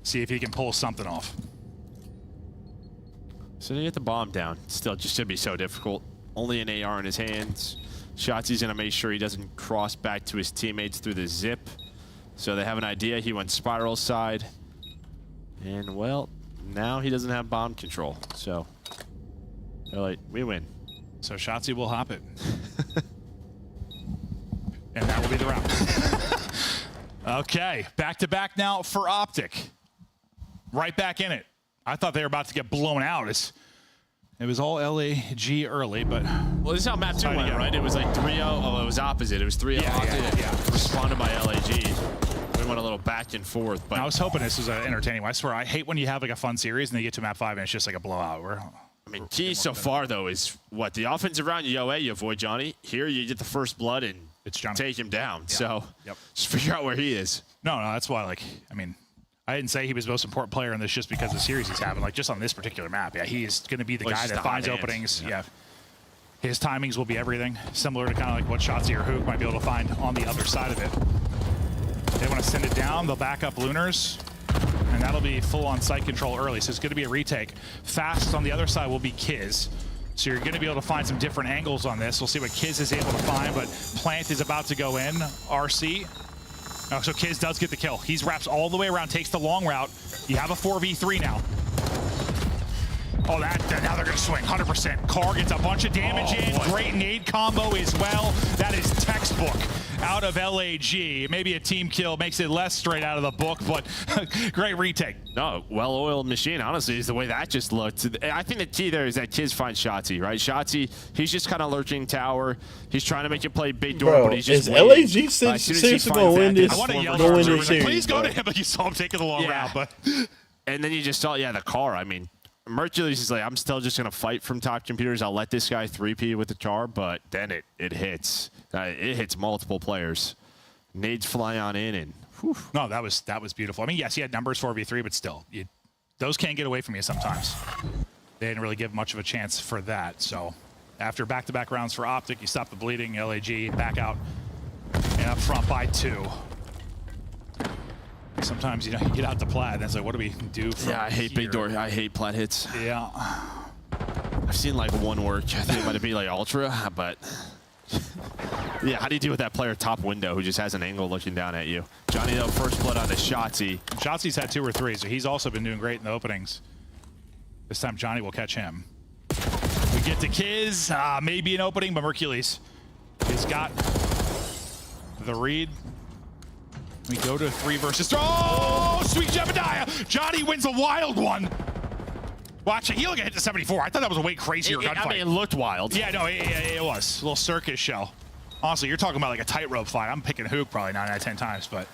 See if he can pull something off. So to get the bomb down, still just should be so difficult. Only an AR in his hands. Shotzi's going to make sure he doesn't cross back to his teammates through the zip. So they have an idea. He went spiral side. And, well, now he doesn't have bomb control. So they're like, we win. So Shotzi will hop it. And that will be the round. Okay, back-to-back now for Optic. Right back in it. I thought they were about to get blown out. It was all LAG early, but... Well, this is how map 2 went, right? It was like 3-0. Oh, it was opposite. It was 3-0 Optic. Yeah. Responded by LAG. We went a little back and forth. But I was hoping this was entertaining. I swear, I hate when you have like a fun series and then you get to map 5 and it's just like a blowout. I mean, key so far though is what the offensive round you OA, you avoid Johnny. Here you get the first blood and it's Johnny. Take him down. Yeah. So yep. Just figure out where he is. No, that's why. Like, I mean, I didn't say he was the most important player in this just because of the series he's having. Like, just on this particular map, yeah, he is going to be the guy that finds openings. Yeah. His timings will be everything, similar to kind of like what Shotzi or Hook might be able to find on the other side of it. They want to send it down. They'll back up Lunars, and that'll be full on site control early. So it's going to be a retake. Fast on the other side will be Kiz. So you're going to be able to find some different angles on this. We'll see what Kiz is able to find, but Plant is about to go in. RC. Oh, so Kiz does get the kill. He's wraps all the way around, takes the long route. You have a 4v3 now. Oh, now they're going to swing, 100%. Carr gets a bunch of damage in. Boy. Great nade combo as well. That is textbook out of LAG. Maybe a team kill makes it less straight out of the book, but great retake. No, well-oiled machine, honestly, is the way that just looked. I think the key there is that Kiz finds Shotzi, right? Shotzi, he's just kind of lurking tower. He's trying to make you play big door, but he's just waiting. LAG seriously going to win this? I want to yell at him. Please go to him, but you saw him taking the long route. But and then you just saw, the car. I mean, Mercury's is like, I'm still just going to fight from top computers. I'll let this guy 3P with the char, but then it hits. It hits multiple players. Nades fly on in, and whew. No, that was beautiful. I mean, yes, he had numbers 4v3, but still, those can't get away from you sometimes. They didn't really give much of a chance for that. So after back-to-back rounds for Optic, you stop the bleeding, LAG back out and up front by 2. Sometimes, you get out to Plat, and it's like, what do we do from I hate here? big door. I hate Plat hits. Yeah. I've seen like one work. I think it might be like Ultra, but yeah, how do you deal with that player top window who just has an angle looking down at you? Johnny, though, first blood on the Shotzi. Shotzi's had 2 or 3, so he's also been doing great in the openings. This time, Johnny will catch him. We get to Kiz. Maybe an opening, but Mercules has got the read. We go to 3 versus 3. Oh, sweet Jebediah. Johnny wins a wild one. Watch it. He'll get hit to 74. I thought that was a way crazier gunfight. I mean, it looked wild. Yeah, no, it was. A little circus show. Honestly, you're talking about like a tightrope fight. I'm picking Hook probably 9 out of 10 times, but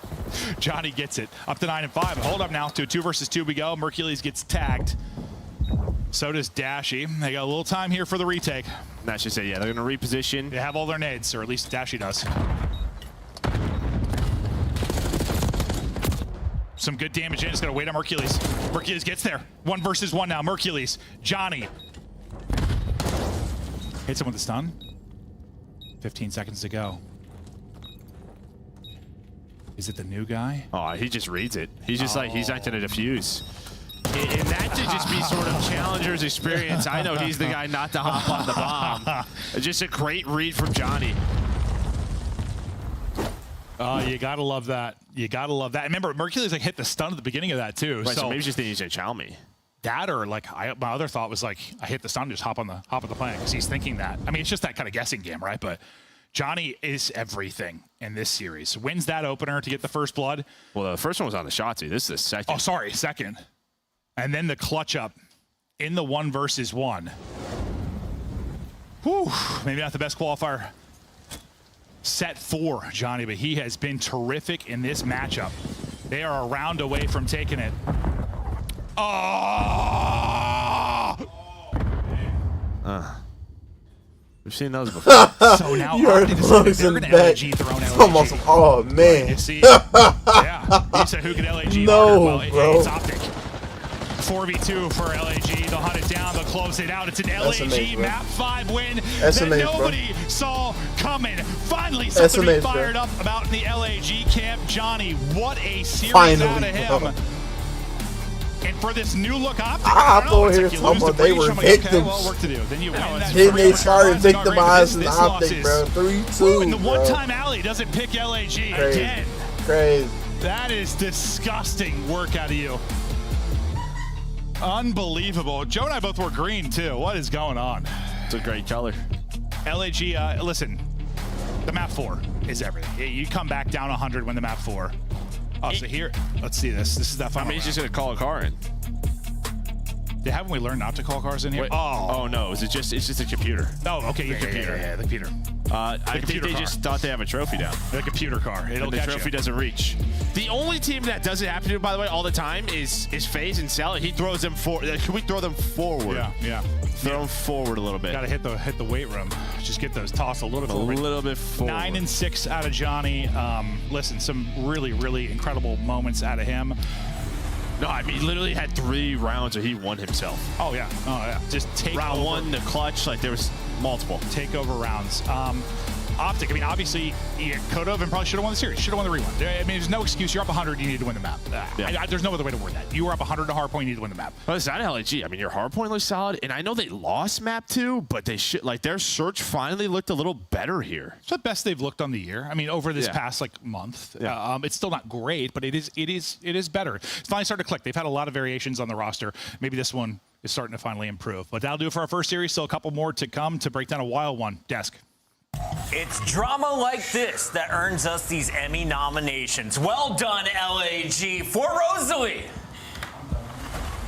Johnny gets it. Up to 9 and 5. Hold up now to a 2 versus 2 we go. Mercules gets tagged. So does Dashy. They got a little time here for the retake. That should say, they're going to reposition. They have all their nades, or at least Dashy does. Some good damage in. It's going to wait on Mercules. Mercules gets there. 1 versus 1 now. Mercules. Johnny. Hits him with a stun. 15 seconds to go. Is it the new guy? Oh, he just reads it. He's just like, he's acting to defuse. And that should just be sort of Challenger's experience. I know he's the guy not to hop on the bomb. Just a great read from Johnny. You gotta love that. You gotta love that. Remember, Mercules like hit the stun at the beginning of that too. Right, so maybe just he's gonna chow me. That or like my other thought was like I hit the stun, just hop on the plane because he's thinking that. I mean, it's just that kind of guessing game, right? But Johnny is everything in this series. Wins that opener to get the first blood. Well, the first one was on the Shotzi. This is the second. Oh, sorry, second. And then the clutch up in the 1 versus 1. Whew, maybe not the best qualifier set for Johnny, but he has been terrific in this matchup. They are a round away from taking it. Oh! We've seen those before. So now you heard bugs in the back. It's almost, oh man. You see, yeah. You said who could LAG? No, well, bro. It's Optic. 4v2 for LAG. They'll hunt it down. They'll close it out. It's an LAG map 5 win that nobody saw coming. Finally, something to be fired up about in the LAG camp. Johnny, what a series out of him. And for this new look Optic, they were victims. Then they started victimizing the Optic, bro. 3-2. And the one-time alley doesn't pick LAG again. Crazy. That is disgusting work out of you. Unbelievable. Joe and I both wore green too. What is going on? It's a great color. LAG, listen, the map 4 is everything. You come back down 100 when the map 4. Oh, so here, let's see this. This is that final. I mean, he's just going to call a car in. Haven't we learned not to call cars in here? Wait, oh no, it's just a computer. Oh, okay, your computer. Yeah, the computer. I think they just thought they have a trophy down. The computer car. It'll the catch trophy you. doesn't reach. The only team that doesn't have to do it, by the way, all the time is FaZe and Sally. He throws them forward. Can we throw them forward? Yeah. Throw them forward a little bit. Got to hit the weight room. Just get those tossed a little forward. A little bit forward. 9 and 6 out of Johnny. Listen, some really incredible moments out of him. No, I mean, he literally had 3 rounds where he won himself. Oh yeah. Just take round over. 1, the clutch, like there was multiple takeover rounds. Optic, I mean, obviously, you could have and probably should have won the series, should have won the rewind. I mean, there's no excuse. You're up 100, you need to win the map. There's no other way to word that. You were up 100 to hardpoint, you need to win the map. Well, it's not LAG. I mean, your hardpoint looks solid, and I know they lost map 2, but they should, like, their search finally looked a little better here. It's the best they've looked on the year. I mean, over this past month. Yeah. It's still not great, but it is better. It's finally started to click. They've had a lot of variations on the roster. Maybe this one is starting to finally improve. But that'll do it for our first series. Still a couple more to come to break down a wild one. Desk. It's drama like this that earns us these Emmy nominations. Well done, LAG, for Rosalie.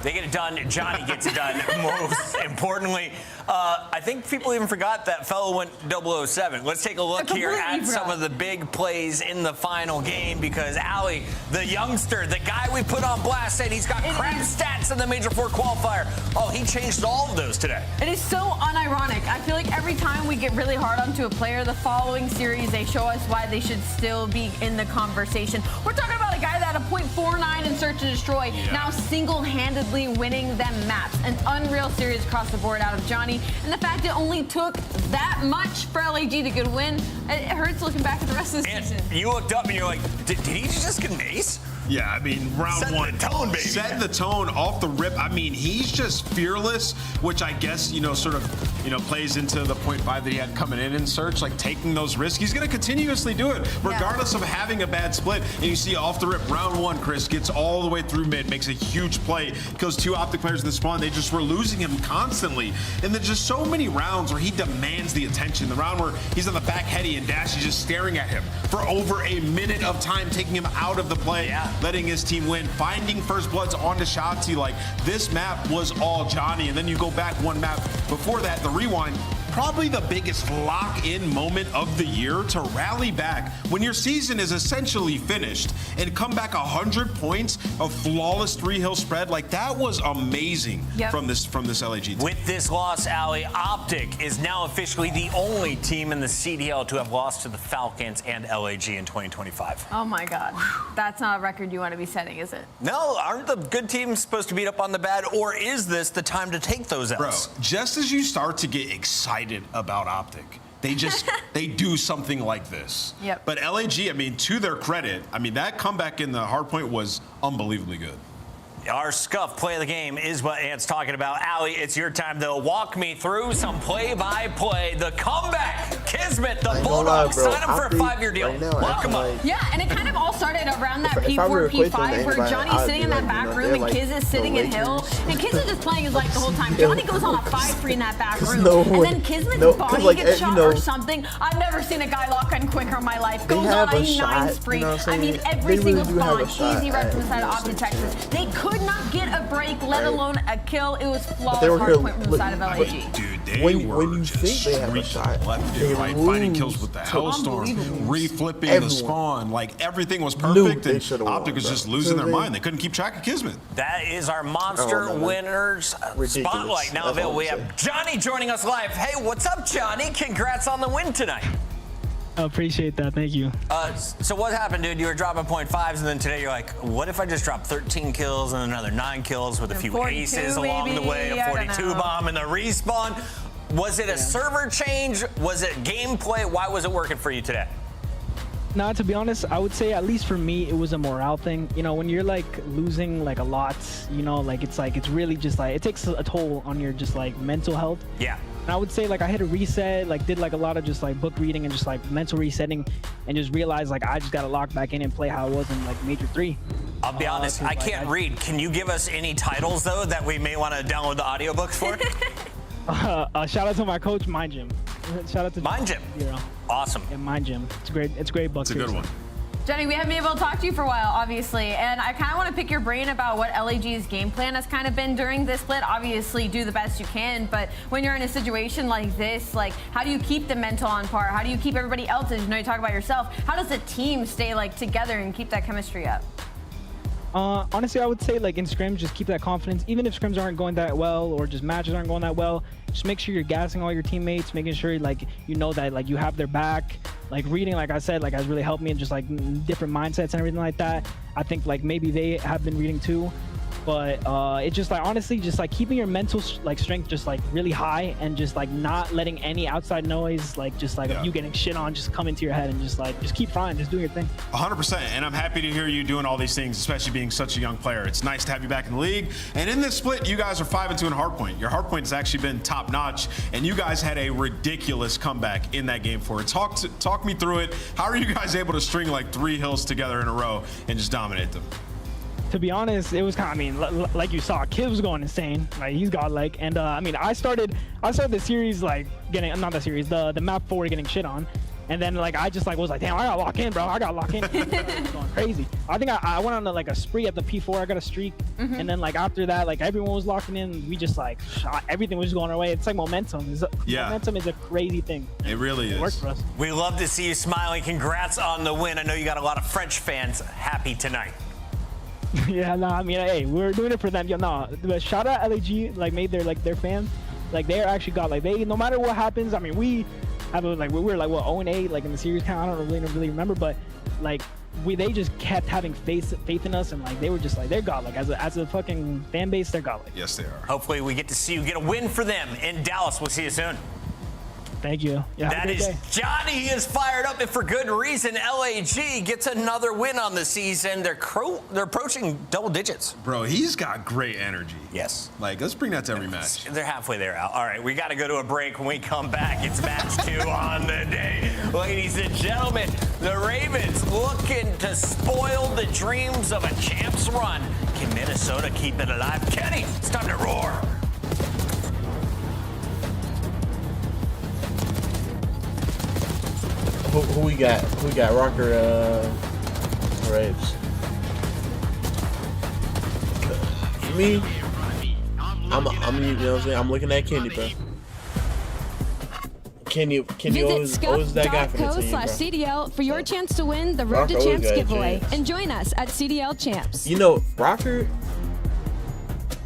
They get it done. Johnny gets it done. Most importantly, I think people even forgot that fellow went 007. Let's take a look here at some of the big plays in the final game because Ali, the youngster, the guy we put on blast, said he's got crap stats in the Major 4 qualifier. Oh, he changed all of those today. It is so unironic. I feel like every time we get really hard onto a player, the following series, they show us why they should still be in the conversation. We're talking about a guy that had a .49 in Search and Destroy, now single-handedly winning them maps. An unreal series across the board out of Johnny. And the fact it only took that much for LAG to get a win, it hurts looking back at the rest of the season. You looked up and you're like, did he just get an ace? Yeah, I mean, round 1. Set the tone, baby. Set the tone off the rip. I mean, he's just fearless, which I guess, sort of, plays into the .5 that he had coming in Search, like taking those risks. He's going to continuously do it, regardless of having a bad split. And you see off the rip, round 1, Chris gets all the way through mid, makes a huge play, kills 2 Optic players in the spawn. They just were losing him constantly. And there's just so many rounds where he demands the attention. The round where he's on the back heady and Dash is just staring at him for over a minute of time, taking him out of the play. Letting his team win, finding first bloods onto Shotzi. Like, this map was all Johnny. And then you go back one map before that, the rewind, probably the biggest lock-in moment of the year to rally back when your season is essentially finished and come back 100 points of flawless 3-hill spread. Like, that was amazing from this LAG team. With this loss, Ali, Optic is now officially the only team in the CDL to have lost to the Falcons and LAG in 2025. Oh my God. That's not a record you want to be setting, is it? No, aren't the good teams supposed to beat up on the bad, or is this the time to take those L's? Bro, just as you start to get excited about Optic, they do something like this. Yep. But LAG, I mean, to their credit, I mean, that comeback in the hardpoint was unbelievably good. Our scuff play of the game is what Ant's talking about. Ali, it's your time, though. Walk me through some play-by-play. The comeback. Kismet, the Bulldogs, sign him for a 5-year deal. Lock him up. Yeah, and it kind of all started around that P4, P5, where Johnny's sitting in that back room and Kiz is sitting in Hill. And Kiz is just playing his life the whole time. Johnny goes on a 5-3 in that back room. And then Kismet's body gets shot or something. I've never seen a guy lock in quicker in my life. Goes on a 9 spree. I mean, every single spawn, easy right from the side of Optic Texas. They could not get a break, let alone a kill. It was flawless hardpoint from the side of LAG. Dude, they were just streaking left and right, finding kills with the Hellstorm, re-flipping the spawn. Like, everything was perfect, and Optic was just losing their mind. They couldn't keep track of Kismet. That is our Monster Winners Spotlight. Now available. We have Johnny joining us live. Hey, what's up, Johnny? Congrats on the win tonight. I appreciate that. Thank you. So what happened, dude? You were dropping .5s, and then today you're like, what if I just drop 13 kills and another 9 kills with a few aces along the way, a 42 bomb and a respawn? Was it a server change? Was it gameplay? Why was it working for you today? Nah, to be honest, I would say, at least for me, it was a morale thing. You know, when you're like losing like a lot, you know, like it's really just like, it takes a toll on your just like mental health. Yeah. And I would say, like, I had a reset, like did like a lot of just like book reading and just like mental resetting, and just realized like I just got to lock back in and play how I was in like Major 3. I'll be honest, I can't read. Can you give us any titles though that we may want to download the audiobooks for? Shout out to my coach, Mind Gym. Shout out to Mind Gym. Awesome. Yeah, Mind Gym. It's a great book. It's a good one. Johnny, we haven't been able to talk to you for a while, obviously, and I kind of want to pick your brain about what LAG's game plan has kind of been during this split. Obviously, do the best you can, but when you're in a situation like this, like, how do you keep the mental on par? How do you keep everybody else's? You know, you talk about yourself. How does the team stay, like, together and keep that chemistry up? Honestly, I would say, like, in scrims, just keep that confidence. Even if scrims aren't going that well or just matches aren't going that well, just make sure you're gassing all your teammates, making sure, like, you know that, like, you have their back. Like, reading, like I said, like, has really helped me in just, like, different mindsets and everything like that. I think, like, maybe they have been reading too. But it's just, like, honestly, just, like, keeping your mental, like, strength just, like, really high and just, like, not letting any outside noise, like, just, like, you getting shit on just come into your head and just, like, just keep trying, just doing your thing. 100%, and I'm happy to hear you doing all these things, especially being such a young player. It's nice to have you back in the league. And in this split, you guys are 5-2 in hardpoint. Your hardpoint has actually been top-notch, and you guys had a ridiculous comeback in that game for it. Talk me through it. How are you guys able to string, like, 3 hills together in a row and just dominate them? To be honest, it was kind of, I mean, like you saw, Kid was going insane. Like, he's godlike. And I mean, I started the series, like, getting, not the series, the map 4 getting shit on. And then, like, I just, like, was like, damn, I gotta lock in, bro. I gotta lock in. Going crazy. I think I went on, like, a spree at the P4. I got a streak. And then, like, after that, like, everyone was locking in. We just, like, everything was just going our way. It's like momentum. Momentum is a crazy thing. It really is. It worked for us. We love to see you smiling. Congrats on the win. I know you got a lot of French fans happy tonight. Yeah, no, I mean, hey, we're doing it for them. Yo, no, but shout out LAG, like, made their fans, like, they're actually got, like, they, no matter what happens, I mean, we have a, like, we were like, what, 0-8, like, in the series count, I don't really remember, but, like, they just kept having faith in us, and, like, they were just, like, they're godlike. As a fucking fan base, they're godlike. Yes, they are. Hopefully we get to see you get a win for them in Dallas. We'll see you soon. Thank you. Yeah, that is Johnny. He is fired up, and for good reason. LAG gets another win on the season. They're approaching double digits. Bro, he's got great energy. Yes. Like, let's bring that to every match. They're halfway there, Al. All right, we got to go to a break. When we come back, it's match 2 on the day. Ladies and gentlemen, the Ravens looking to spoil the dreams of a champs run. Can Minnesota keep it alive? Kenny, it's time to roar. Who we got? Who we got? Rocker, Raves. Me, I'm, you know what I'm saying? I'm looking at Kenny, bro. Kenny always that guy for the team, bro. CDL for your chance to win the Road to Champs giveaway. And join us at CDL Champs. You know, Rocker.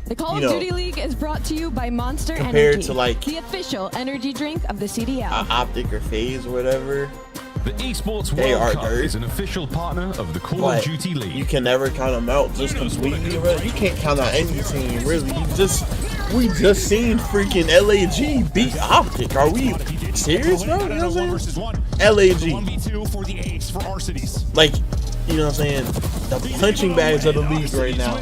The Call of Duty League is brought to you by Monster Energy. Compared to, like, the official energy drink of the CDL. Optic or FaZe or whatever. The Esports World Cup is an official partner of the Call of Duty League. You can never count them out just completely. Really. You can't count out any team, really. We just seen freaking LAG beat Optic. Are we serious, bro? You know what I'm saying? LAG. 1v2 for the Ace for Arcitys. Like, you know what I'm saying? The punching bags of the league right now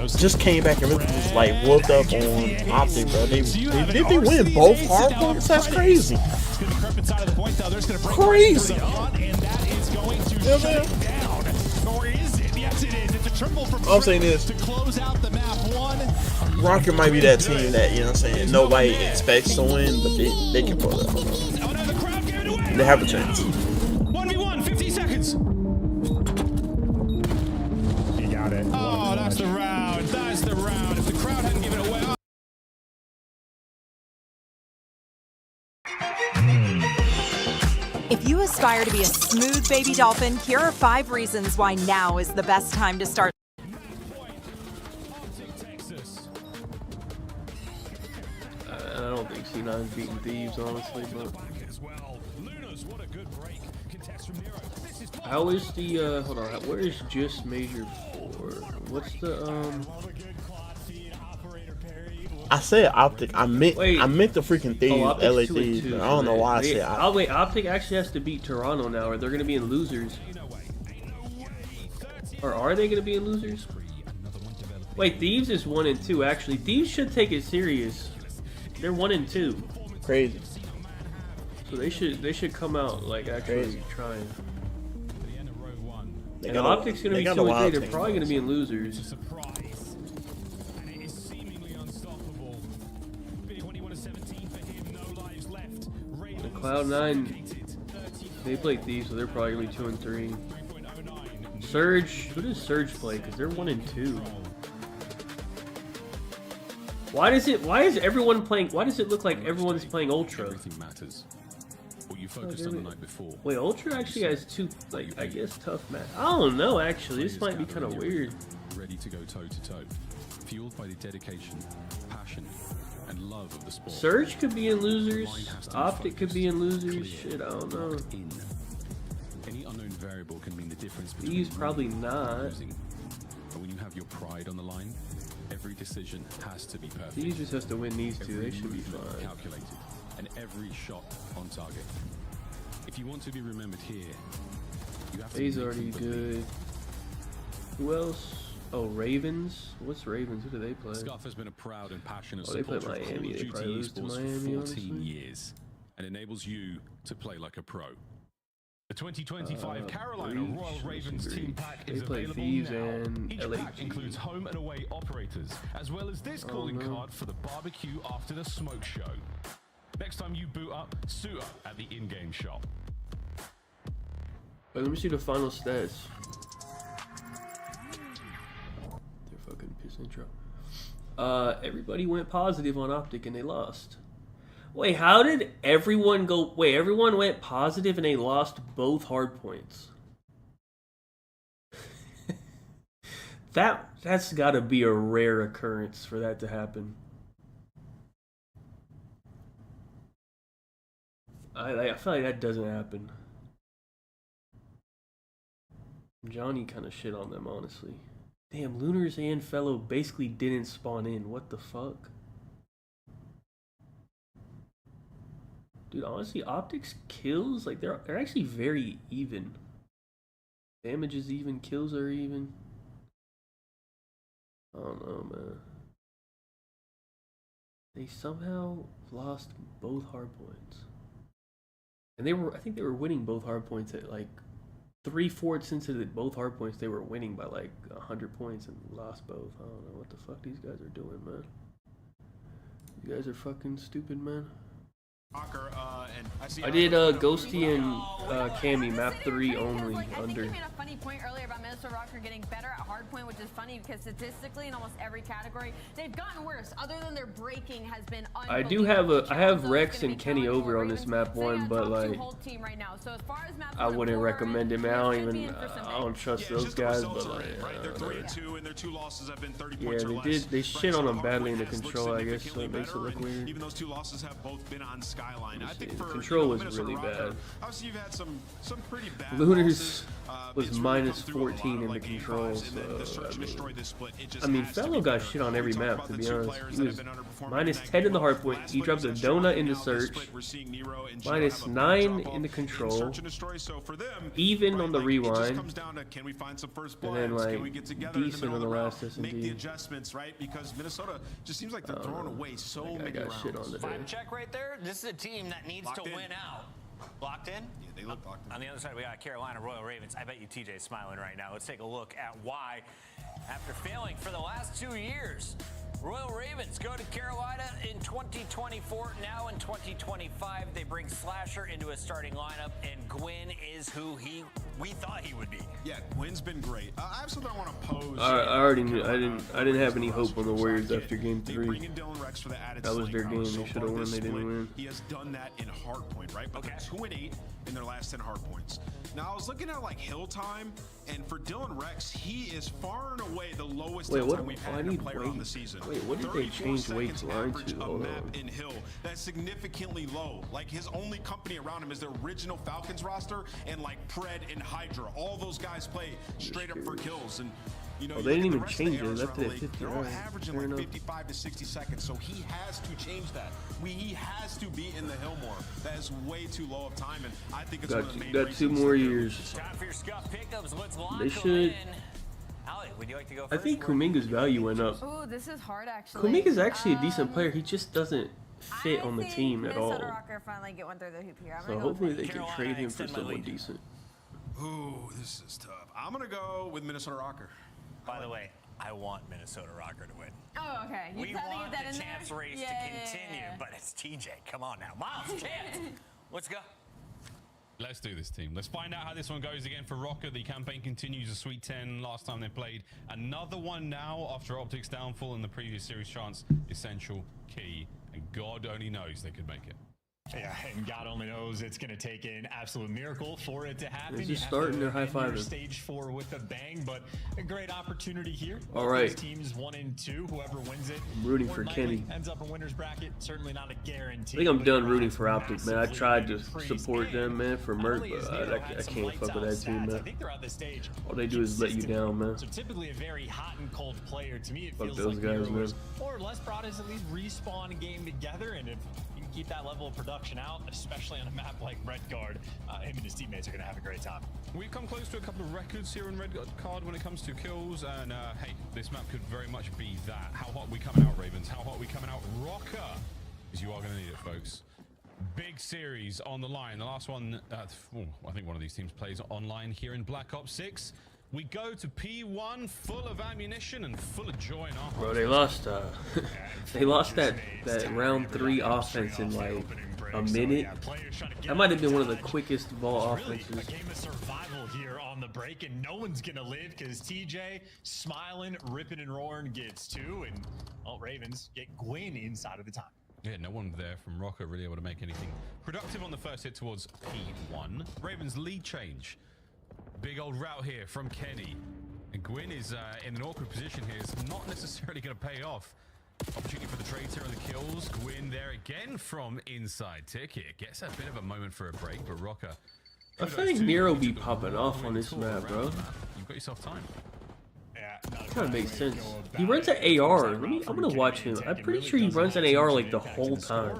just came back and really just, like, whooped up on Optic, bro. Did they win both hard points? That's crazy. Crazy. All I'm saying is, Rocket might be that team that, you know what I'm saying, nobody expects to win, but they can pull it up. They have a chance. 1v1, 15 seconds. You got it. Oh, that's the round. That's the round. If the crowd hadn't given it away. If you aspire to be a smooth baby dolphin, here are 5 reasons why now is the best time to start. I don't think C9's beating Thieves, honestly, but... How is the, hold on, where is just Major 4? What's the, I said Optic. I meant the freaking Thieves, LA Thieves. I don't know why I said Optic. Oh wait, Optic actually has to beat Toronto now, or they're gonna be in losers. Or are they gonna be in losers? Wait, Thieves is 1-2. Actually, Thieves should take it serious. They're 1-2. Crazy. So they should come out like actually trying. And Optic's gonna be 2-3. They're probably gonna be in losers. Cloud9 They play Thieves, so they're probably gonna be 2 and 3. Surge, who does Surge play? Because they're 1 and 2. Why is everyone playing? Why does it look like everyone's playing Ultra? Everything matters. What you focused on the night before. Wait, Ultra actually has 2, like, I guess tough match. I don't know, actually. This might be kind of weird. Ready to go toe to toe, fueled by the dedication, passion, and love of the sport. Surge could be in losers. Optic could be in losers. Shit, I don't know. Any unknown variable can mean the difference between These probably not. losing. But when you have your pride on the line, every decision has to be perfect. These just has to win these 2. They should be fine. Calculated, and every shot on target. If you want to be remembered here, you have to. He's already good. Who else? Oh, Ravens. What's Ravens? Who do they play? Scuff has been a proud and passionate they play supporter of Call of Miami. They Duty probably lose to esports Miami, for 14 honestly. years, and enables you to play like a pro. The 2025 Carolina Breach, Royal Ravens Breach. team pack They is play available Thieves now. and Each LAG. pack includes home and away operators, as well as this calling card for the barbecue after the smoke show. Next time you boot up, suit up at the in-game shop. Wait, let me see the final stats. They're fucking piss intro. Everybody went positive on Optic and they lost. Wait, how did everyone go? Wait, everyone went positive and they lost both hard points. That's got to be a rare occurrence for that to happen. I feel like that doesn't happen. Johnny kind of shit on them, honestly. Damn, Lunars and Fellow basically didn't spawn in. What the fuck? Dude, honestly, Optics kills, like, they're actually very even. Damage is even, kills are even. I don't know, man. They somehow lost both hard points. And I think they were winning both hard points at, like, 3/4 into both hard points. They were winning by, like, 100 points and lost both. I don't know what the fuck these guys are doing, man. You guys are fucking stupid, man. I did Ghosty and Cammy map 3 only under. You made a funny point earlier about Minnesota Rocker getting better at hardpoint, which is funny because statistically in almost every category they've gotten worse. Other than their breaking has been unbelievable. I have Rex and Kenny over on this map 1, but like I wouldn't recommend it, man. I don't trust those guys, but like they're 3-2 and their 2 losses have been 30 yeah, points or less. they shit on them badly in the control, I guess, so it makes it look weird. Even those 2 losses have both been on Skyline. I think The control was Minnesota really Rocker, bad. obviously you've had some pretty bad Lunars losses. was minus 14 in the control, so I mean Fellow got shit on every map, to be honest. He was minus 10 in the hardpoint. He dropped a donut in the search, minus 9 in the control, even on the rewind, and then like decent on the last S&D. Adjustments, right? Because Minnesota just seems like they're throwing away so many rounds. Shit on today. Check right there. This is a team that needs to win out. Locked in? Yeah, they look locked in. On the other side, we got Carolina Royal Ravens. I bet you TJ's smiling right now. Let's take a look at why, after failing for the last 2 years, Royal Ravens go to Carolina in 2024. Now in 2025, they bring Slasher into a starting lineup, and Gwyn is who we thought he would be. Yeah, Gwyn's been great. I have something I want to pose. I already knew. I didn't have any hope on the Warriors after Game 3. That was their game. They should have won. They didn't win. He has done that in hardpoint, right? But they're 2-8 in their last 10 hardpoints. Now I was looking at like hill time, and for Dylan Rex, he is far and away the lowest hill time we've had in a player on the season. Wait, what did they change Wade's line to? Hold on. In hill, that's significantly low. Like his only company around him is the original Falcons roster, and like Pred and Hydra. All those guys play straight up for kills, and you know. Oh, they didn't even change it. Left it at 50. They're all averaging like 55 to 60 seconds, so he has to change that. He has to be in the hill more. That is way too low of time, and I think it's one of the main got 2 more years. Time for your scuff pickups. Let's lock They should. Allie, would you like to go I first? think Kuminga's value went up. Ooh, this is hard actually. Kuminga's actually a decent player. He just doesn't fit on the team at all. Minnesota Rocker finally get one through the hoop here. So hopefully they can trade him for someone decent. Ooh, this is tough. I'm gonna go with Minnesota Rocker. By the way, I want Minnesota Rocker to win. Oh, okay. You We gotta want get that the in champs there? race Yeah, to yeah, continue, yeah. but it's TJ. Come on now. Miles, chance. Let's go. Let's do this, team. Let's find out how this one goes again for Rocker. The campaign continues a Sweet 10 last time they played. Another one now after Optic's downfall in the previous series chance. Essential, key, and God only knows they could make it. Yeah, and God only knows it's going to take an absolute miracle for it to happen. It's just starting their high five. Stage 4 with a bang, but a great opportunity here. All right. Teams 1 and 2, whoever wins it. I'm rooting for Kenny. Ends up in winner's bracket. Certainly not a guarantee. I think I'm done rooting for Optic, man. I tried to support them, man, for Merc, but I can't fuck with that team, man. All they do is let you down, man. So typically a very hot and cold player. To me, it fuck feels those like guys, man. More or less brought us at least respawn a game together, and if you can keep that level of production out, especially on a map like Red Guard, him and his teammates are going to have a great time. We've come close to a couple of records here in Red Card when it comes to kills, and hey, this map could very much be that. How hot we coming out, Ravens? How hot we coming out, Rocker? Because you are going to need it, folks. Big series on the line. The last one, I think one of these teams plays online here in Black Ops 6. We go to P1 full of ammunition and full of joy in our hearts. Bro, they lost they lost that round 3 offense in like a minute. That might have been one of the quickest ball offenses. A game of survival here on the break, and no one's gonna live because TJ smiling, ripping and roaring gets 2, and Ravens get Gwyn inside of the time. Yeah, no one there from Rocker really able to make anything productive on the first hit towards P1. Ravens lead change. Big old route here from Kenny. And Gwyn is in an awkward position here. It's not necessarily going to pay off. Opportunity for the trades here on the kills. Gwyn there again from inside. Ticket gets a bit of a moment for a break, but Rocker. I think Nero be popping off on this map, bro. You've got yourself time. Kind of makes sense. He runs an AR. I'm gonna watch him. I'm pretty sure he runs an AR like the whole time.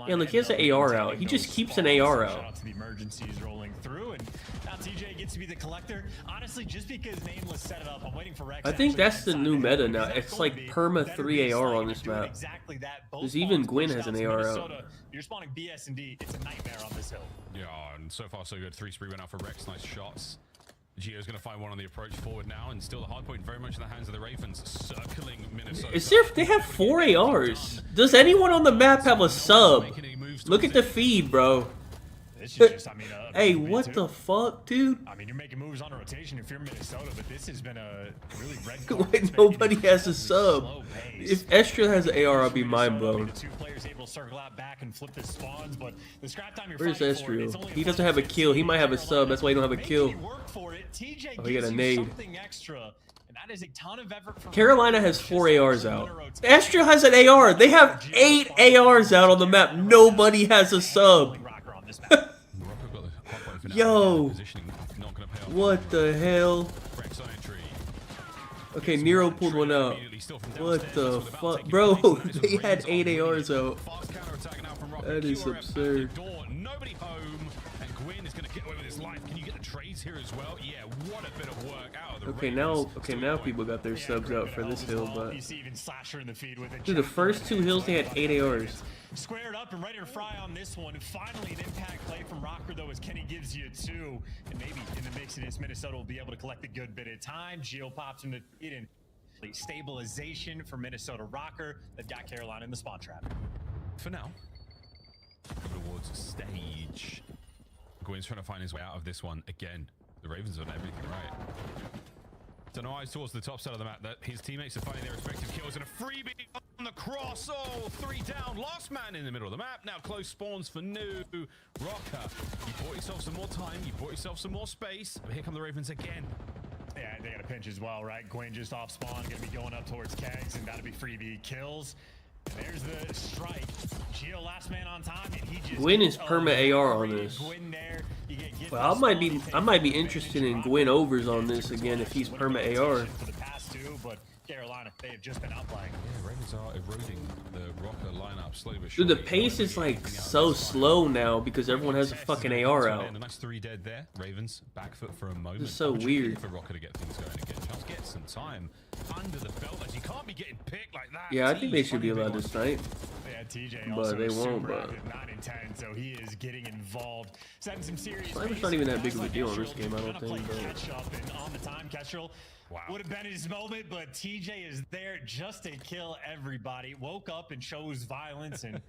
Yeah, look, he has an AR out. He just keeps an AR out. The emergencies rolling through, and now TJ gets to be the collector. Honestly, just because Nameless set it up, I'm waiting for Rex. I think that's the new meta now. It's like perma 3 AR on this map. Because even Gwyn has an AR out. You're spawning BS and D. It's a nightmare on this hill. Yeah, and so far so good. 3 spree went out for Rex. Nice shots. Gio's going to find one on the approach forward now, and still the hard point very much in the hands of the Ravens, circling Minnesota. Is there? They have 4 ARs. Does anyone on the map have a sub? Look at the feed, bro. Just, hey, what the fuck, dude? I mean, you're making moves on a rotation if you're Minnesota, but this has been a really red. Wait, nobody has a sub. If Estra has an AR, I'll be mind blown. Two players able to circle out back and flip the spawns, but the scrap time you're Where's Estra? He doesn't have a kill. He might have a sub. That's why he don't have a kill. Oh, he got a nade. Carolina has 4 ARs out. Estra has an AR. They have 8 ARs out on the map. Nobody has a sub. Yo, what the hell? Okay, Nero pulled one out. What the fuck? Bro, they had 8 ARs out. That is absurd. Nobody home, and Gwyn is going to get away with his life. Can you get the trades here as well? Yeah, what a bit of work out of the Okay, now people got their subs out for this hill, but dude, the first 2 hills they had 8 ARs. Squared up and ready to fry on this one. Finally, an impact play from Rocker, though, as Kenny gives you 2. And maybe in the mix of this, Minnesota will be able to collect a good bit of time. Gio pops him to it in. Stabilization for Minnesota Rocker. They've got Carolina in the spawn trap. For now, towards stage. Gwyn's trying to find his way out of this one again. The Ravens have done everything right. So no eyes towards the top side of the map. That his teammates are finding their respective kills, and a freebie on the cross. Oh, 3 down. Last man in the middle of the map. Now close spawns for new Rocker. You bought yourself some more time. You bought yourself some more space. But here come the Ravens again. Yeah, they got a pinch as well, right? Gwyn just off spawn, gonna be going up towards Kegs, and that'll be freebie kills. And there's the strike. Gio last man on time, and he just Gwyn is perma AR on this. Well, I might be interested in Gwyn overs on this again if he's perma AR. For the past 2, but Carolina, they have just been outplaying. Yeah, Ravens are eroding the Rocker lineup slowly but Dude, surely. the pace is like so slow now because everyone has a fucking AR out. And a nice 3 dead there. Ravens back foot for a moment. It's so weird for Rocker to get things going again. Chance get some time under the belt as you can't be getting picked like that. Yeah, I think they should be allowed to snipe. Yeah, TJ But they won't, but 9 and 10, so he is getting involved. Setting some serious. Sniper's not even that big of a deal in this game, I don't think. Catch up and on the time, Kestrel. Would have been his moment, but TJ is there just to kill everybody. Woke up and chose violence, and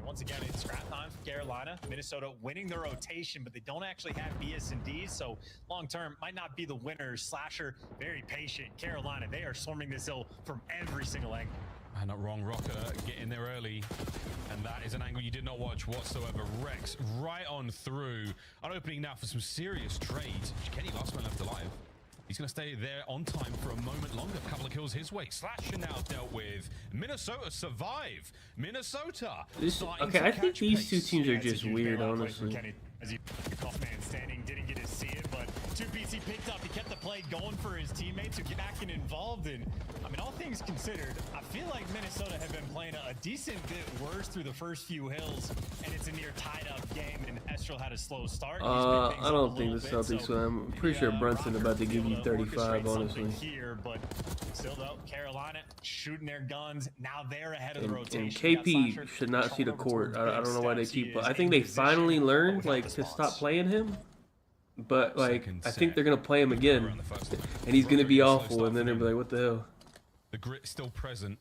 once again, it's scrap time for Carolina. Minnesota winning the rotation, but they don't actually have BS and Ds, so long term might not be the winner. Slasher, very patient. Carolina, they are swarming this hill from every single angle. Not wrong, Rocker get in there early, and that is an angle you did not watch whatsoever. Rex right on through. An opening now for some serious trades. Kenny, last man left alive. He's going to stay there on time for a moment longer. A couple of kills his way. Slasher now dealt with. Minnesota survive. Minnesota. Okay, I think these two teams are just weird, honestly. As he man standing, didn't get to see it, but 2PC he picked up. He kept the play going for his teammates who get back and involved in. I mean, all things considered, I feel like Minnesota have been playing a decent bit worse through the first few hills, and it's a near tied-up game, and Estrel had a slow start. I don't think the Celtics will. I'm pretty sure Brunson about to give you 35, honestly. Here, but still though, Carolina shooting their guns. Now they're ahead of the rotation. And KP should not see the court. I don't know why they keep. I think they finally learned to stop playing him. But like, I think they're gonna play him again, and he's gonna be awful, and then they'll be like, "What the hell?" The grit still present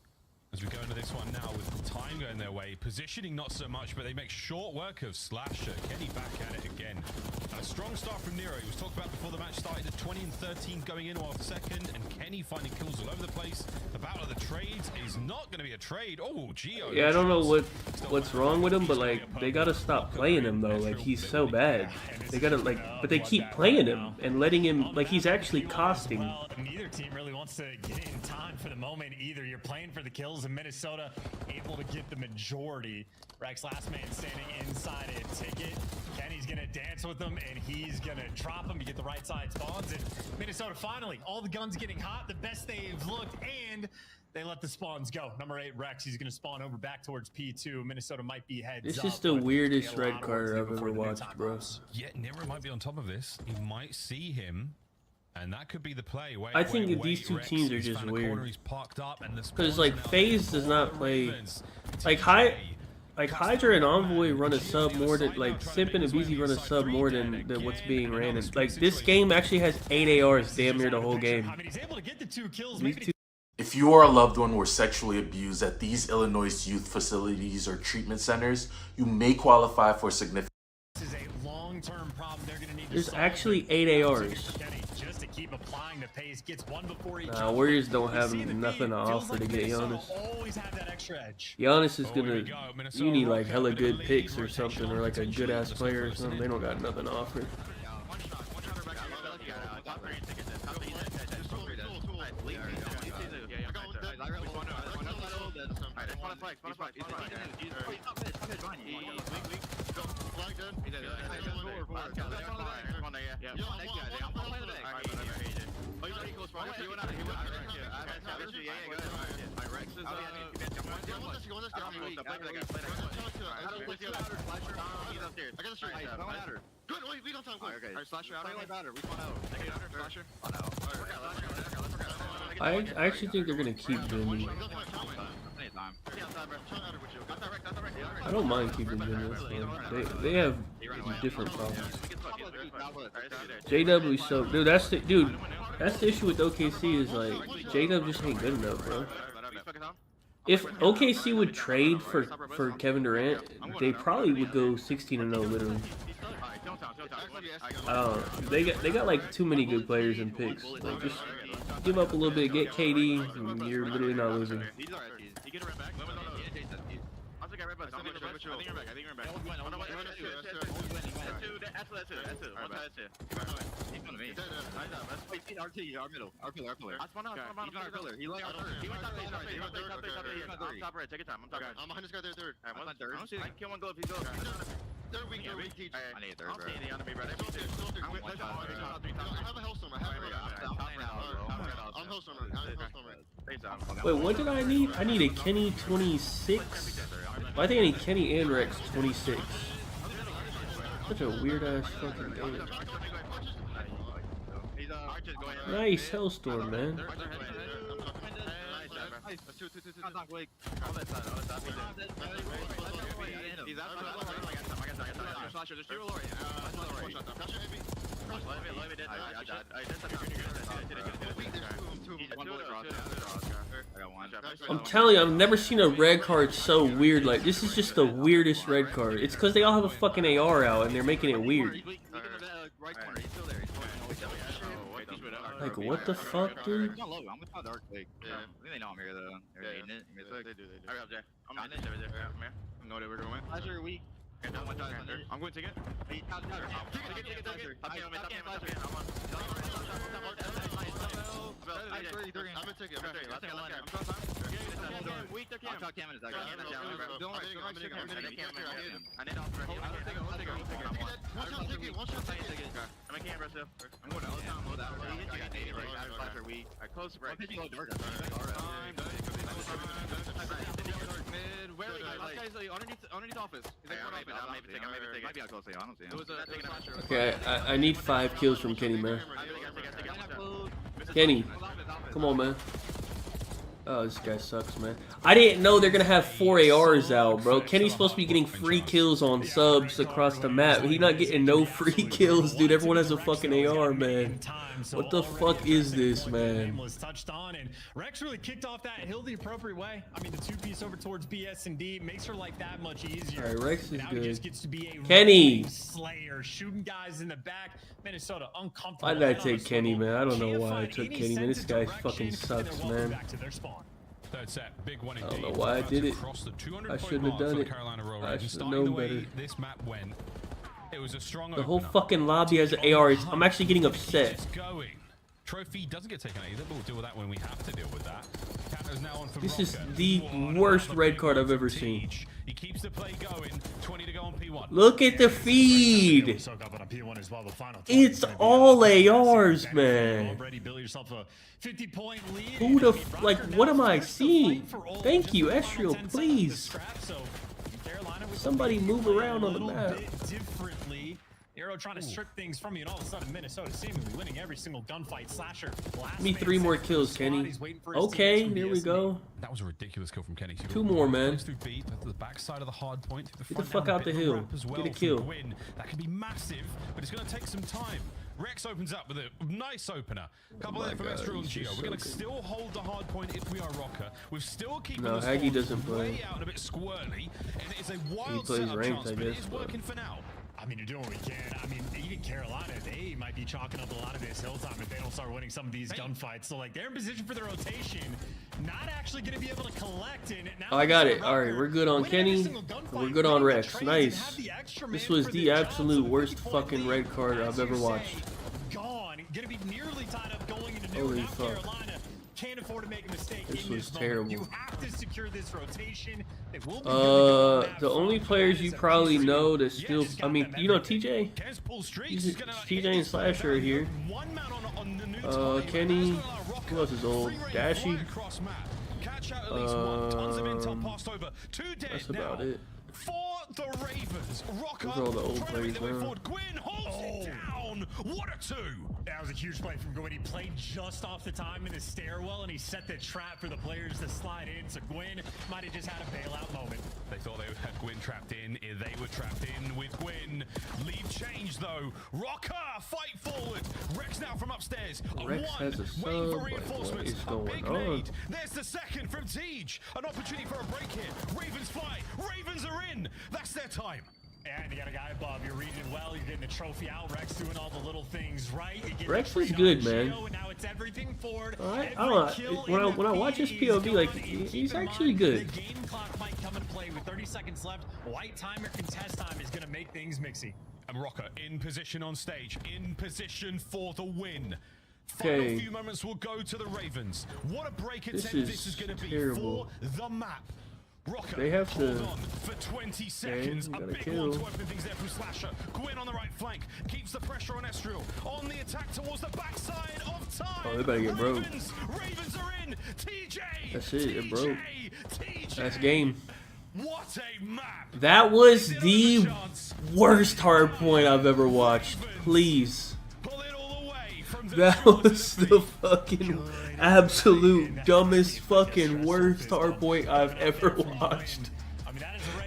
as we go into this one now with time going their way. Positioning not so much, but they make short work of Slasher. Kenny back at it again. A strong start from Nero. He was talked about before the match started at 20 and 13 going in off second, and Kenny finding kills all over the place. The battle of the trades is not going to be a trade. Oh, Geo. Yeah, I don't know what's wrong with him, but like they gotta stop playing him though. Like he's so bad. They gotta but they keep playing him and letting him he's actually costing. Neither team really wants to get in time for the moment either. You're playing for the kills, and Minnesota able to get the majority. Rex last man standing inside a ticket. Kenny's gonna dance with them, and he's gonna drop him. You get the right side spawns, and Minnesota finally, all the guns getting hot, the best they've looked, and they let the spawns go. Number 8, Rex, he's gonna spawn over back towards P2. Minnesota might be heads This up. is the weirdest red card I've ever watched, bro. Yeah, Nero might be on top of this. He might see him. And that could be the play. I think these two teams are just weird. Because like FaZe does not play like Hydra and Envoy run a sub more than Simp and BZ run a sub more than what's being ran. And like this game actually has 8 ARs damn near the whole game. If you or a loved one were sexually abused at these Illinois youth facilities or treatment centers, you may qualify for significant. This is a long-term problem. They're going to need There's actually 8 ARs. Just to keep applying the pace. Gets one before he Warriors don't have nothing to offer to get Giannis. Giannis is gonna. You need like hella good picks or something, or like a good ass player or something. They don't got nothing to offer. I actually think they're gonna keep Jimmy. I don't mind keeping Jimmy. They have different problems. JW so dude, that's the issue with OKC is like JW just ain't good enough, bro. If OKC would trade for Kevin Durant, they probably would go 16-0 literally. They got like too many good players and picks. Like just give up a little bit, get KD, and you're literally not losing. Wait, what did I need? I need a Kenny 26. Well, I think I need Kenny and Rex 26. Such a weird ass fucking game. Nice Hellstorm, man. I'm telling you, I've never seen a red card so weird. Like, this is just the weirdest red card. It's because they all have a fucking AR out and they're making it weird. Like, what the fuck, dude? I'm going to take it. Okay, I need 5 kills from Kenny, man. Kenny, come on, man. Oh, this guy sucks, man. I didn't know they're gonna have 4 ARs out, bro. Kenny's supposed to be getting free kills on subs across the map. He's not getting no free kills, dude. Everyone has a fucking AR, man. What the fuck is this, man? Was touched on, and Rex really kicked off that hill the appropriate way. I mean, the 2-piece over towards BS and D makes her life that much easier. All right, Rex is good. Just gets to be a Kenny, slayer, shooting guys in the back. Minnesota uncomfortable. why did I take Kenny, man? I don't know why I took Kenny, man. This guy fucking sucks, man. Third set, big one I don't know why I did it. I shouldn't have done it. I should have known better. This map went. It was a strong The whole fucking lobby has an AR. I'm actually getting upset. Trophy doesn't get taken either, but we'll deal with that when we have to deal with that. Now on for this is the worst red card I've ever seen. He keeps the play going. 20 to go on P1. Look at the feed. It's all ARs, man. Who the like? What am I seeing? Thank you, Estriel. Please, somebody move around on the map. Arrow trying to strip things from you, and all of a sudden Minnesota seemingly winning every single gunfight. Slasher. Give me 3 more kills, Kenny. Okay, there we go. That was a ridiculous kill from Kenny. 2 more, man. To the backside of the hard point. Get the fuck out the hill. Get a kill. That could be massive, but it's going to take some time. Rex opens up with a nice opener. Couple there from Estriel and Gio. We're going to still hold the hard point if we are Rocker. We're still keeping the Haggy doesn't play. Way out a bit squirrely, and it's a wild he plays ranked, I guess. It is working for now. I mean, you're doing what we can. I mean, even Carolina, they might be chalking up a lot of this hill time if they don't start winning some of these gunfights. So, like, they're in position for the rotation, not actually going to be able to collect in it. Now I got it. All right, we're good on Kenny. We're good on Rex. Nice. This was the absolute worst fucking red card I've ever watched. Gone. Going to be nearly tied up going into New Holy fuck. Carolina. Can't afford to make a mistake. This was terrible. You have to secure this rotation. It will be the only players you probably know that still, I mean, you know TJ? TJ and Slasher are here. Kenny, who else is old? Dashy. That's about it. For the Ravens, Rocker. Those are all the old players now. Gwyn holds it down. What a 2! That was a huge play from Gwyn. He played just off the time in the stairwell, and he set the trap for the players to slide in. So Gwyn might have just had a bailout moment. They thought they had Gwyn trapped in. They were trapped in with Gwyn. Lead change though. Rocker, fight forward. Rex now from upstairs. Rex has a sub. What is going on? There's the second from Tej. An opportunity for a break here. Ravens fly. Ravens are in. That's their time. And you got a guy above. You're reading well. You're getting the trophy out. Rex doing all the little things right. Rex is good, man. Now it's everything forward. I don't know. When I watch his POV, like he's actually good. The game clock might come into play with 30 seconds left. White time or contest time is going to make things mixy. And Rocker in position on stage. In position for the win. Okay. Final few moments will go to the Ravens. What a break attempt this is going to be for the map. Rocker, they have to hold on for 20 seconds. A big one to open things there from Slasher. Gwyn on the right flank keeps the pressure on Estriel. On the attack towards the backside of time. Oh, they better get broke. Ravens are in. TJ. That's it. It broke. That's game. What a map. That was the worst hard point I've ever watched. Please. That was the fucking absolute dumbest fucking worst hardpoint I've ever watched.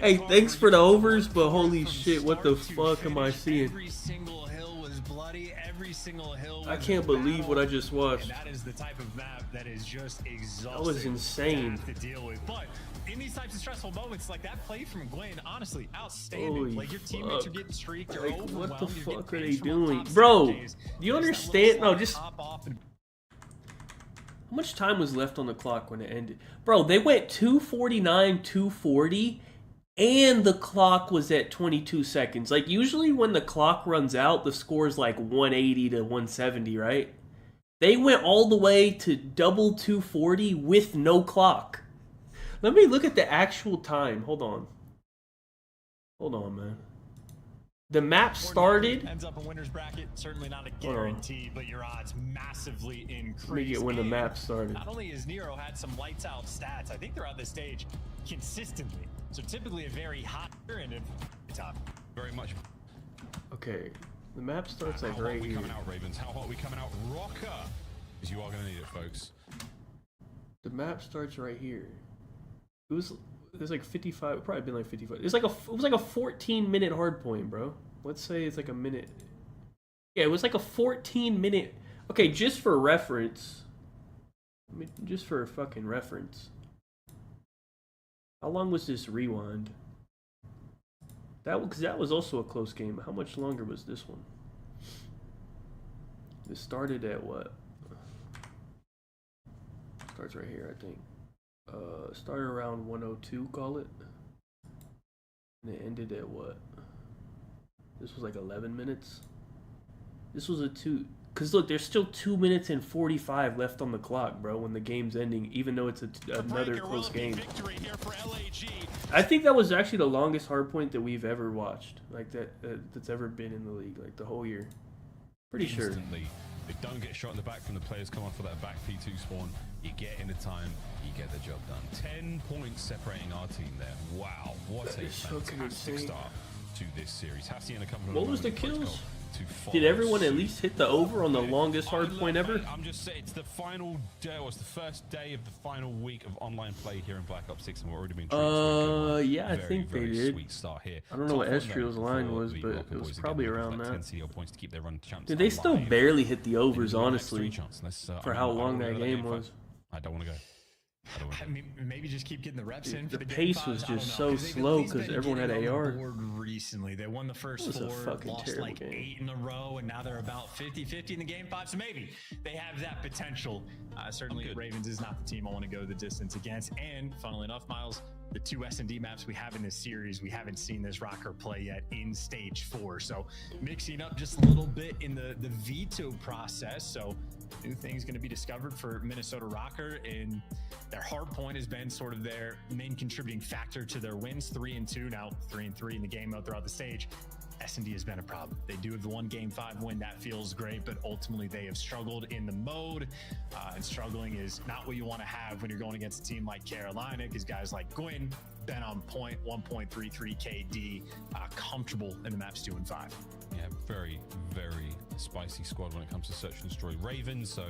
Hey, thanks for the overs, but holy shit, what the fuck am I seeing? Every single hill was bloody. every single hill. I can't believe what I just watched. And that is the type of map that is just exhausting. That was insane. To deal with. But in these types of stressful moments, like that play from Gwen, honestly, outstanding. Holy like your teammates are getting streaked. You're like, overwhelmed. what the You're fuck are they getting doing? Bro, do you understand? No, just... How much time was left on the clock when it ended? Bro, they went 249, 240, and the clock was at 22 seconds. Like, usually when the clock runs out, the score is like 180 to 170, right? They went all the way to double 240 with no clock. Let me look at the actual time. Hold on. Hold on, man. The map started. Ends up a winner's bracket. Certainly not a guarantee, but your odds massively increase. Let me get when the map started. Not only has Nero had some lights out stats, I think throughout this stage consistently. So typically a very hot and top. Very much. Okay, the map starts like right here. Coming out, Ravens. How hot are we coming out? Rocker. Because you are going to need it, folks. The map starts right here. It was like 55. Probably been like 55. It was like a 14-minute hard point, bro. Let's say it's like a minute. Yeah, it was like a 14-minute. Okay, just for reference. I mean, just for fucking reference. How long was this rewind? Because that was also a close game. How much longer was this one? It started at what? Starts right here, I think. Started around 102, call it. And it ended at what? This was like 11 minutes. This was a 2. Because look, there's still 2 minutes and 45 left on the clock, bro, when the game's ending, even though it's another close game. I think that was actually the longest hardpoint that we've ever watched. Like, that's ever been in the league, like the whole year. Pretty sure. Instantly. They don't get shot in the back from the players come off for that back P2 spawn. You get in the time, you get the job done. 10 points separating our team there. Wow, what a fantastic start to this series. What was the kills? Did everyone at least hit the over on the longest hard point ever? I'm just saying, it's the final day, or it's the first day of the final week of online play here in Black Ops 6, and we're already being treated. Yeah, I think they did. Sweet start here. I don't know what Estriel's line was, but it was probably around that. 10 points to keep their run champs. Dude, they still barely hit the overs, honestly, for how long that game was. I don't want to go. Maybe just keep getting the reps in. The pace was just so slow because everyone had AR. Recently, they won the first 4, lost like 8 in a row, and now they're about 50-50 in the game 5. So maybe they have that potential. Certainly, Ravens is not the team I want to go the distance against. And funnily enough, Miles, the 2 S&D maps we have in this series, we haven't seen this rocker play yet in stage 4. So mixing up just a little bit in the veto process. So new things going to be discovered for Minnesota Rocker, and their hard point has been sort of their main contributing factor to their wins. 3-2 now, 3-3 in the game mode throughout the stage. S&D has been a problem. They do have the 1 Game 5 win. That feels great, but ultimately they have struggled in the mode, and struggling is not what you want to have when you're going against a team like Carolina, because guys like Gwyn been on point, 1.33 KD, comfortable in the maps 2 and 5. Yeah, very, very spicy squad when it comes to search and destroy Ravens. So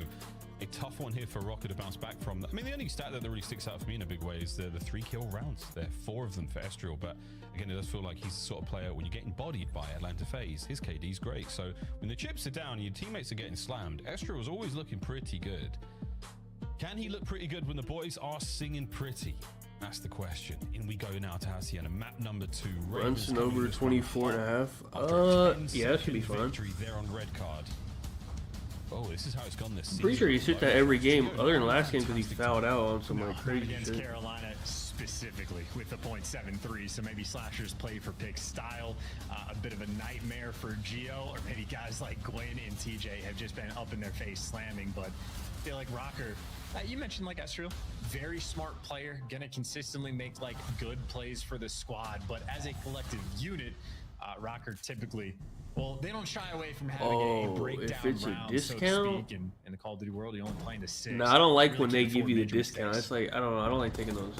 a tough one here for Rocker to bounce back from. I mean, the only stat that really sticks out for me in a big way is the 3 kill rounds. There are 4 of them for Estriel, but again, it does feel like he's the sort of player when you're getting bodied by Atlanta FaZe, his KD's great. So when the chips are down and your teammates are getting slammed, Estriel is always looking pretty good. Can he look pretty good when the boys are singing pretty? That's the question. In we go now to Hacienda, map number 2. Brunson over 24.5. Yeah, that should be fun. There on red card. Oh, this is how it's gone this season. I'm pretty sure he hit that every game, other than last game because he fouled out on some like crazy against shit. Carolina specifically with the .73, so maybe Slasher's play for pick style, a bit of a nightmare for Geo, or maybe guys like Gwen and TJ have just been up in their face slamming, but I feel like Rocker, you mentioned like Estriel, very smart player, gonna consistently make like good plays for the squad, but as a collective unit, Rocker typically, well, they don't shy away from having a breakdown if it's round, a discount, so to speak, in the Call of Duty world, you're only playing to 6. No, I don't like when they give you the discount. It's like, I don't know, I don't like taking those.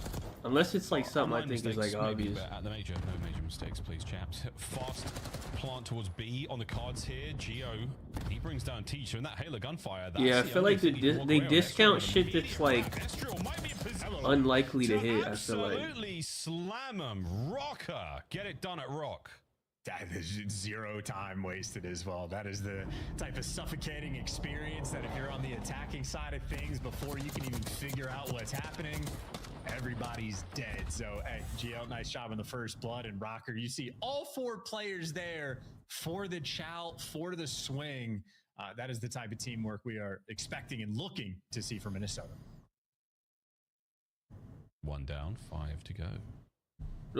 Unless it's like something I think is like obvious. At the major, no major mistakes, please, chaps. Fast plant towards B on the cards here. Geo, he brings down Teacher, and that Halo gunfire. Yeah, I feel like they discount shit that's like unlikely to hit. I feel like. Absolutely slam 'em. Rocker, get it done at Rock. That is 0 time wasted as well. That is the type of suffocating experience that if you're on the attacking side of things, before you can even figure out what's happening, everybody's dead. So, hey, GL, nice job on the first blood. And Rocker, you see all 4 players there for the chow, for the swing. That is the type of teamwork we are expecting and looking to see from Minnesota. 1 down, 5 to go.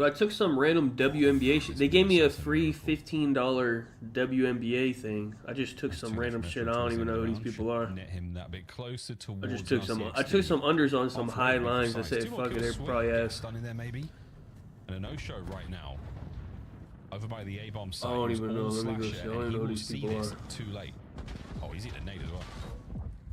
I took some random WNBA shit. They gave me a free $15 WNBA thing. I just took some random shit. I don't even know who these people are. Net him that bit closer I just took some. I took some unders on some high lines. I said, fuck it, they're probably ass. Stunning there maybe. And a no-show right now. Over by the A-bomb side. I don't even know. Let me go see. I don't even know who these people are. Too late. Oh, he's eating a nade as well.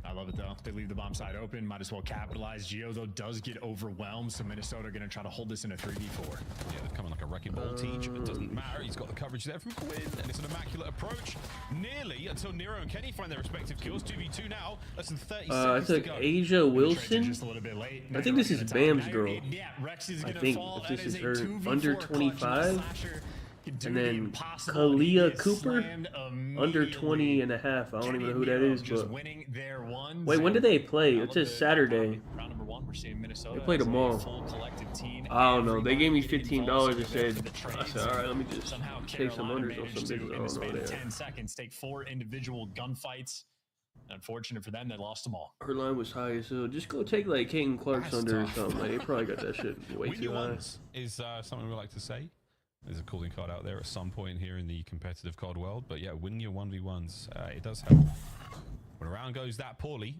I love it though. They leave the bomb side open. Might as well capitalize. Gio though does get overwhelmed, so Minnesota are going to try to hold this in a 3v4. Yeah, they're coming like a wrecking ball, Teach. It doesn't matter. He's got the coverage there from Quinn, and it's an immaculate approach. Nearly until Nero and Kenny find their respective kills. 2v2 now. Less than 30 seconds I took to go. Asia Wilson. Just a little bit late. I think this is Bam's girl. Yeah, Rex is I going to think fall. if this is a her 2v4 under clutch 25. slasher. And then Kalia Cooper, under 20 and a half. I don't even know who that is, but wait, when do they play? It says Saturday. They play tomorrow. I don't know. They gave me $15 and said, I said, all right, let me just take some unders on some bitches. I don't know there. 10 seconds, take 4 individual gunfights. Unfortunate for them, they lost them all. Her line was high as hell. Just go take like Caden Clark's under or something. Like, they probably got that shit way too high. Is something we like to say. There's a calling card out there at some point here in the competitive COD world, but yeah, winning your 1v1s, it does help. When a round goes that poorly,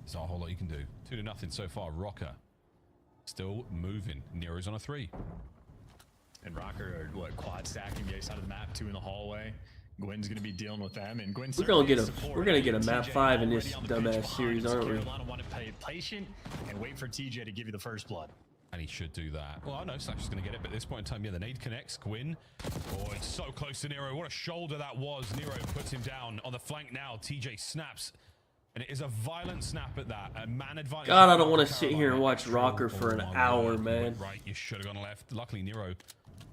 there's not a whole lot you can do. 2-0 so far. Rocker still moving. Nero's on a 3. And Rocker are quad stacking the side of the map, 2 in the hallway. Gwen's gonna be dealing with them, and Gwen's we're gonna get a map 5 in this dumbass series, aren't we? Carolina want to play patient and wait for TJ to give you the first blood. And he should do that. Well, I know Slash is going to get it, but at this point in time, yeah, the nade connects. Gwyn. Oh, it's so close to Nero. What a shoulder that was. Nero puts him down on the flank now. TJ snaps. And it is a violent snap at that. A man advantage. God, I don't want to sit here and watch Rocker for an hour, man. Right, you should have gone left. Luckily, Nero,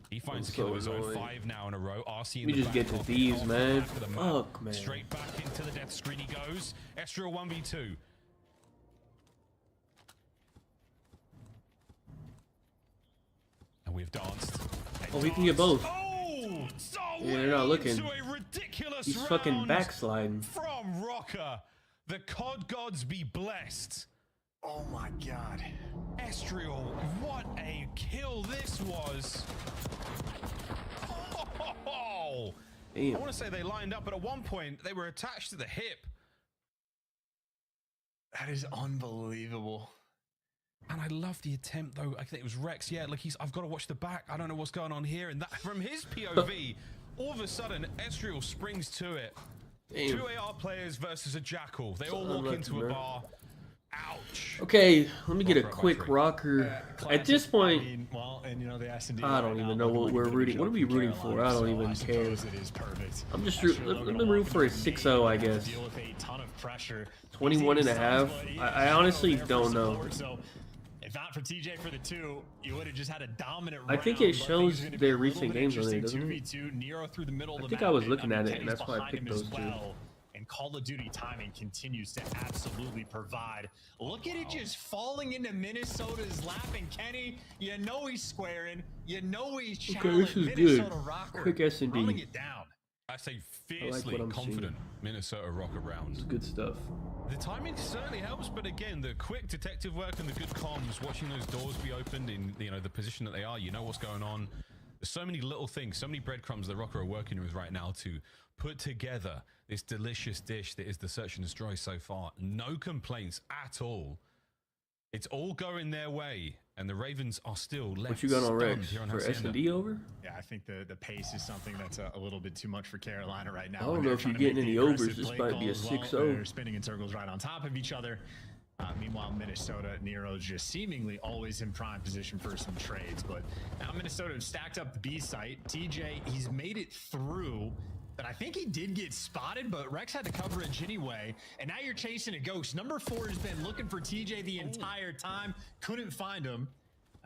he finds a kill of his own. 5 now in a row. RC in we the just get to these, man. Fuck, man. Straight back into the death screen he goes. Estriel 1v2. And we've danced. Oh, we can get both. Oh, yeah, they're not looking. He's fucking backsliding. From Rocker. The COD gods be blessed. Oh my god. Estriel, what a kill this was. Oh, I want to say they lined up, but at one point they were attached to the hip. That is unbelievable. And I love the attempt, though. I think it was Rex. Yeah, like I've got to watch the back. I don't know what's going on here. And that from his POV, all of a sudden, Estriel springs to it. Damn. 2 AR players versus a Jackal. They all walk into a bar. Ouch. Okay, let me get a quick Rocker. At this point, I don't even know what we're rooting. What are we rooting for? I don't even care. I'm just let me root for a 6-0, I guess. 21 and a half. I honestly don't know. If not for TJ for the 2, you would have just had a dominant round. I think it shows their recent games on there, doesn't it? 2v2, Nero through the middle of the I think map, I was looking at it, and that's why I picked those 2. And Call of Duty timing continues to absolutely provide. Look at it just falling into Minnesota's lap, and Kenny, you know he's squaring, you know he's challenging. Okay, this is Minnesota good. Rocker Quick S&D. running it down. I say fiercely confident Minnesota Rocker round. It's good stuff. The timing certainly helps, but again, the quick detective work and the good comms, watching those doors be opened in the position that they are, you know what's going on. There's so many little things, so many breadcrumbs that Rocker are working with right now to put together this delicious dish that is the Search and Destroy so far. No complaints at all. It's all going their way, and the Ravens are still left. What you got on Rex? For S&D over? Yeah, I think the pace is something that's a little bit too much for Carolina right now. I don't know if you're getting any overs. This might be a 6-0. They're spinning in circles right on top of each other. Meanwhile, Minnesota, Nero's just seemingly always in prime position for some trades. But now Minnesota have stacked up the B site. TJ, he's made it through. But I think he did get spotted, but Rex had the coverage anyway. And now you're chasing a ghost. Number 4 has been looking for TJ the entire time. Couldn't find him.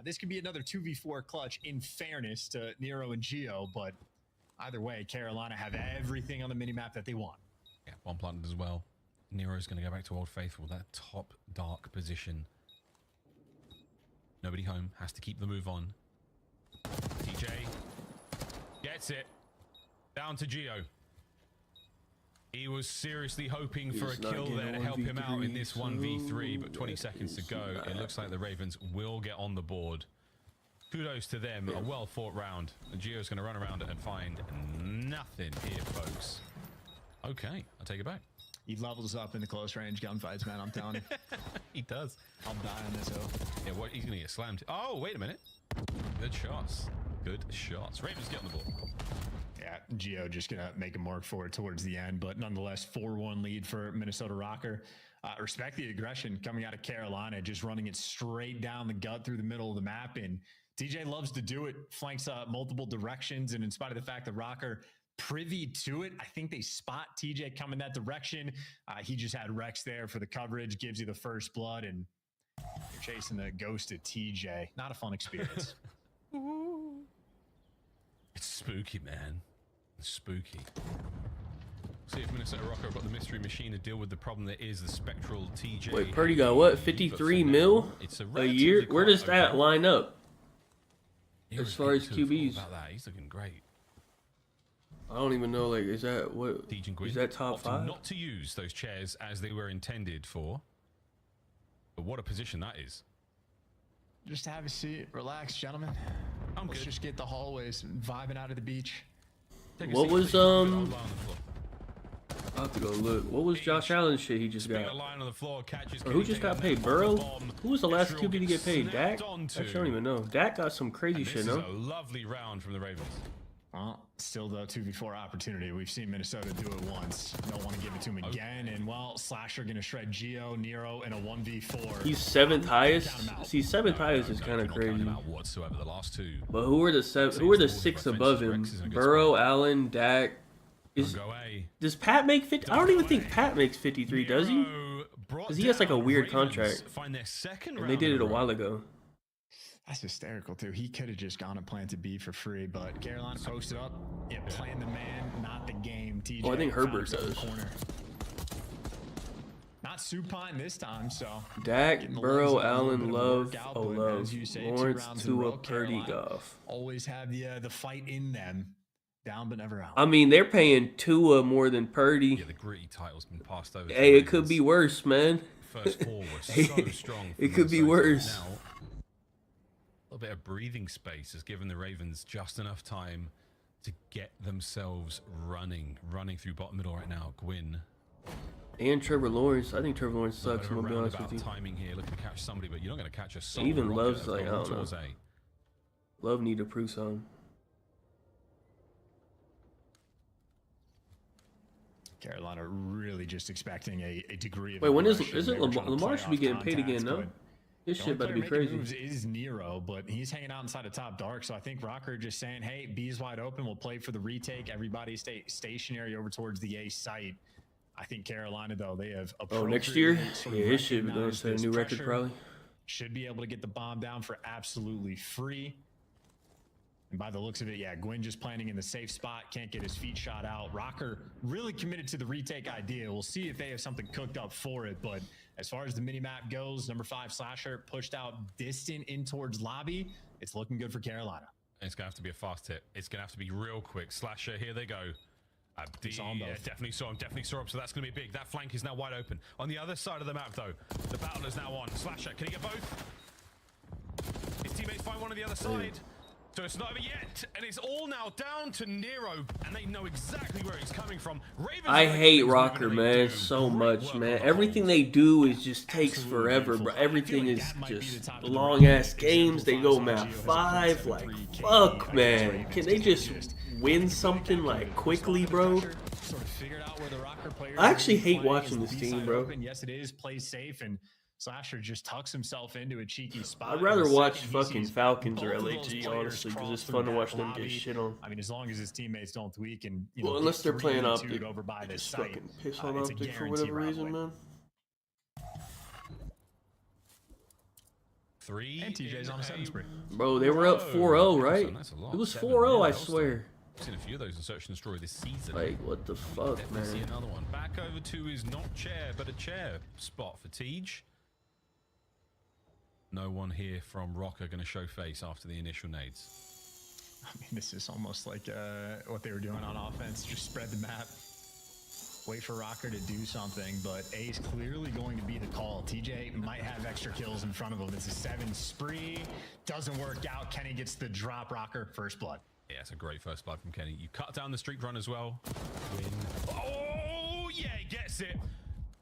This could be another 2v4 clutch in fairness to Nero and Gio, but either way, Carolina have everything on the minimap that they want. Yeah, one planted as well. Nero's going to go back to Old Faithful, that top dark position. Nobody home, has to keep the move on. TJ gets it. Down to Geo. He was seriously hoping for a kill there to help him out in this 1v3, but 20 seconds to go. It looks like the Ravens will get on the board. Kudos to them, a well-fought round. And Geo's going to run around it and find nothing here, folks. Okay, I'll take it back. He levels up in the close range gunfights, man, I'm telling you. He does. I'll die on this hill. Yeah, what? He's going to get slammed. Oh, wait a minute. Good shots. Good shots. Ravens get on the board. Yeah, Geo just going to make him work for it towards the end, but nonetheless, 4-1 lead for Minnesota Rocker. Respect the aggression coming out of Carolina, just running it straight down the gut through the middle of the map, and TJ loves to do it, flanks multiple directions, and in spite of the fact that Rocker privy to it, I think they spot TJ coming that direction. He just had Rex there for the coverage, gives you the first blood, and you're chasing the ghost of TJ. Not a fun experience. It's spooky, man. It's spooky. See if Minnesota Rocker have got the mystery machine to deal with the problem that is the spectral TJ. Wait, Purdy got what? 53 mil a year? Where does that line up? As far as QBs, about that. He's looking great. I don't even know. Like, is that what? Is that top 5? Not to use those chairs as they were intended for. But what a position that is. Just have a seat, relax, gentlemen. Let's just get the hallways vibing out of the beach. What was I'll have to go look. What was Josh Allen's shit he just got? Or who just got paid? Burrow? Who was the last QB to get paid? Dak? Actually, I don't even know. Dak got some crazy shit, no? This is a lovely round from the Ravens. Well, still the 2v4 opportunity. We've seen Minnesota do it once. Don't want to give it to him again. And, well, Slasher going to shred Geo, Nero in a 1v4. He's 7th highest? See, 7th highest is kind of crazy. Whatsoever, the last two. But who are the 6 above him? Burrow, Allen, Dak. Does Pat make 50? I don't even think Pat makes 53, does he? Because he has like a weird contract. And they did it a while ago. That's hysterical, too. He could have just gone and planted B for free, but Carolina posted up. Yeah, playing the man, not the game. TJ I think Herbert does. Not Supine this time, so. Dak, Burrow, Allen, Love, Love, Lawrence, Tua, Purdy, Goff. Always have the fight in them. Down but never out. I mean, they're paying Tua more than Purdy. Yeah, the gritty title's been passed over. Hey, it could be worse, man. First 4 were so strong. It could be worse. Now, a little bit of breathing space has given the Ravens just enough time to get themselves running through bottom middle right now. Gwyn. And Trevor Lawrence. I think Trevor Lawrence sucks, I'm going to be honest with you. Timing here, looking to catch somebody, but you're not going to catch a soul. Even Love's like, I don't know. Love need to prove something. Carolina really just expecting a degree of. Wait, when is it Lamar should be getting paid again? No, this shit about to be crazy. Moves is Nero, but he's hanging out inside the top dark. So I think Rocker just saying, "Hey, B's wide open. We'll play for the retake. Everybody stay stationary over towards the A site." I think Carolina though they have. Oh, next year? Yeah, it should be going to set a new record probably. Should be able to get the bomb down for absolutely free. And by the looks of it, yeah, Gwyn just planning in the safe spot, can't get his feet shot out. Rocker really committed to the retake idea. We'll see if they have something cooked up for it. But as far as the mini-map goes, number 5 Slasher pushed out distant in towards lobby. It's looking good for Carolina. It's going to have to be a fast hit. It's going to have to be real quick. Slasher, here they go. Definitely saw him, so that's going to be big. That flank is now wide open. On the other side of the map, though, the battle is now on. Slasher, can he get both? His teammates find one on the other side. So it's not over yet, and it's all now down to Nero, and they know exactly where he's coming from. Ravens I hate Rocker, man, so much, man. Everything they do is just takes forever, bro. Everything is just long-ass games. They go map 5, like, fuck, man. Can they just win something, like, quickly, bro? I actually hate watching this team, bro. Yes, it is. Play safe, and Slasher just tucks himself into a cheeky spot. I'd rather watch fucking Falcons or LAG, honestly, because it's fun to watch them get shit on. I mean, as long as his teammates don't tweak and, well, unless they're playing Optic, over by this site, fucking piss on Optic for whatever reason, man. 3 and TJ's on a 7 spree. Bro, they were up 4-0, right? It was 4-0, I swear. I've seen a few of those in Search and Destroy this season. Like, what the fuck, Definitely see man? another one. Back over to his not chair, but a chair spot for Tej. No one here from Rocker going to show face after the initial nades. I mean, this is almost like what they were doing on offense. Just spread the map. Wait for Rocker to do something, but A is clearly going to be the call. TJ might have extra kills in front of him. It's a 7 spree. Doesn't work out. Kenny gets the drop. Rocker, first blood. Yeah, it's a great first blood from Kenny. You cut down the streak run as well. Win. Oh, yeah, he gets it.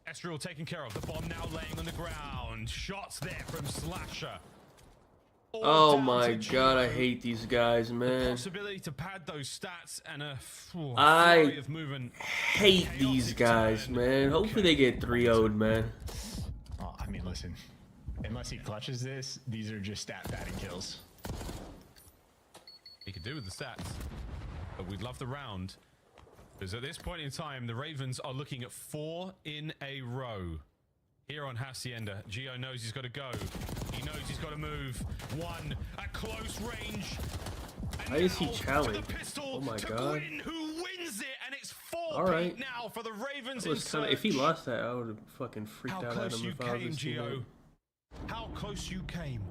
Estriel taken care of. The bomb now laying on the ground. Shots there from Slasher. Oh my god, I hate these guys, man. Possibility to pad those stats and a I of movement. hate these guys, man. Hopefully they get 3-0'd, man. Oh, I mean, listen. Unless he clutches this, these are just stat padding kills. He could do with the stats, but we'd love the round. Because at this point in time, the Ravens are looking at 4 in a row. Here on Hacienda, Gio knows he's got to go. He knows he's got to move. 1 at close range. Why is he challenged? Oh my god. Who wins it? And it's 4 Alright. now for the Ravens. If he lost that, I would have fucking freaked out at him if I was his teammate. How close you came.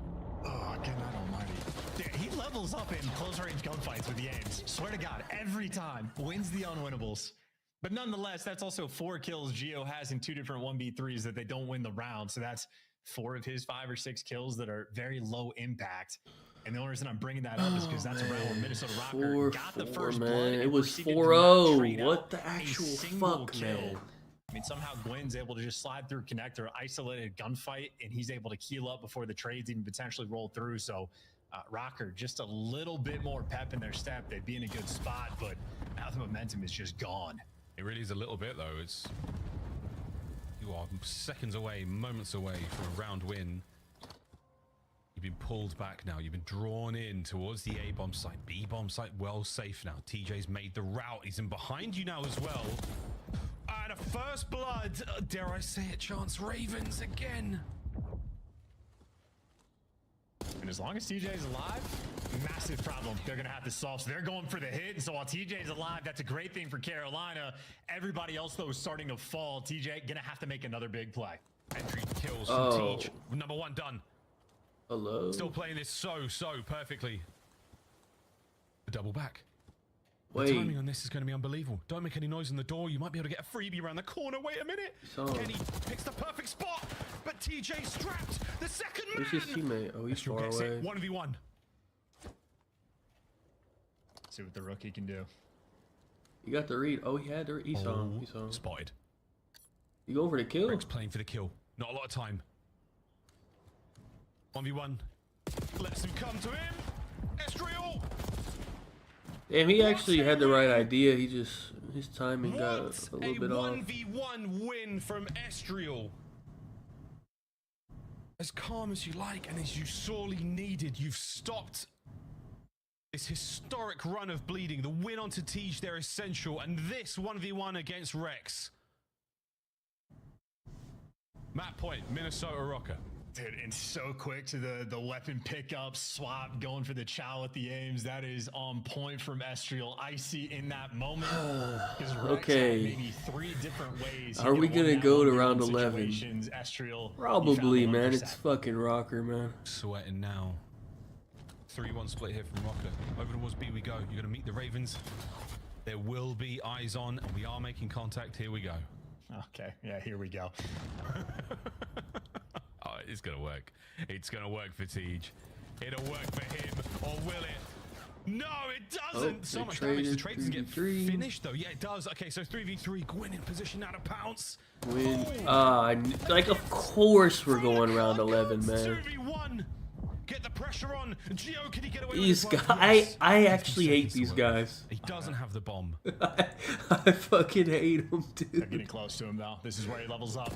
Oh, good night almighty. Dude, he levels up in close range gunfights with the aims. Swear to God, every time. Wins the unwinnables. But nonetheless, that's also 4 kills Gio has in 2 different 1v3s that they don't win the round. So that's 4 of his 5 or 6 kills that are very low impact. And the only reason I'm bringing that up is because that's a round where Minnesota Rocker got the first blood. It was 4-0. What the actual fuck, man? I mean, somehow Gwen's able to just slide through connector, isolated gunfight, and he's able to keel up before the trades even potentially roll through. So Rocker, just a little bit more pep in their step. They'd be in a good spot, but now the momentum is just gone. It really is a little bit, though. You are seconds away, moments away from a round win. You've been pulled back now. You've been drawn in towards the A-bomb site. B-bomb site well safe now. TJ's made the route. He's in behind you now as well. And a first blood. Dare I say it, Chance Ravens again. And as long as TJ's alive, massive problem they're going to have to solve. So they're going for the hit. And so while TJ's alive, that's a great thing for Carolina. Everybody else, though, is starting to fall. TJ going to have to make another big play. Entry kills from Tej. Number 1 done. Hello? Still playing this so perfectly. A double back. Wait. The timing on this is going to be unbelievable. Don't make any noise on the door. You might be able to get a freebie around the corner. Wait a minute. Kenny picks the perfect spot, but TJ strapped the second man. Where's his teammate? Oh, he's far away. 1v1. See what the rookie can do. You got the read. Oh, he had the read. He saw him. He saw him. Spotted. You going for the kill? Rick's playing for the kill. Not a lot of time. 1v1. Lets him come to him. Estriel. Damn, he actually had the right idea. He just, his timing got a little bit off. 1v1 win from Estriel. As calm as you like and as you sorely needed, you've stopped this historic run of bleeding. The win onto Tej, they're essential. And this 1v1 against Rex. Map point, Minnesota Rocker. Dude, and so quick to the weapon pickup, swap, going for the chow at the aims. That is on point from Estriel. Icy in that moment. Okay. Maybe 3 different ways. Are we gonna go to round 11? Estriel, probably, man. It's fucking Rocker, man. Sweating now. 3-1 split here from Rocker. Over towards B we go. You're gonna meet the Ravens. There will be eyes on, and we are making contact. Here we go. Okay, yeah, here we go. Oh, it's gonna work. It's gonna work for Tej. It'll work for him, or will it? No, it doesn't. So much damage. The trades get finished, though. Yeah, it does. Okay, so 3v3. Gwyn in position now to pounce. Win. Like, of course we're going round 11, man. 2v1. Get the pressure on. Gio, can he get away these with guys, I actually hate these guys. He doesn't have the bomb. I fucking hate him, dude. They're getting close to him, though. This is where he levels up.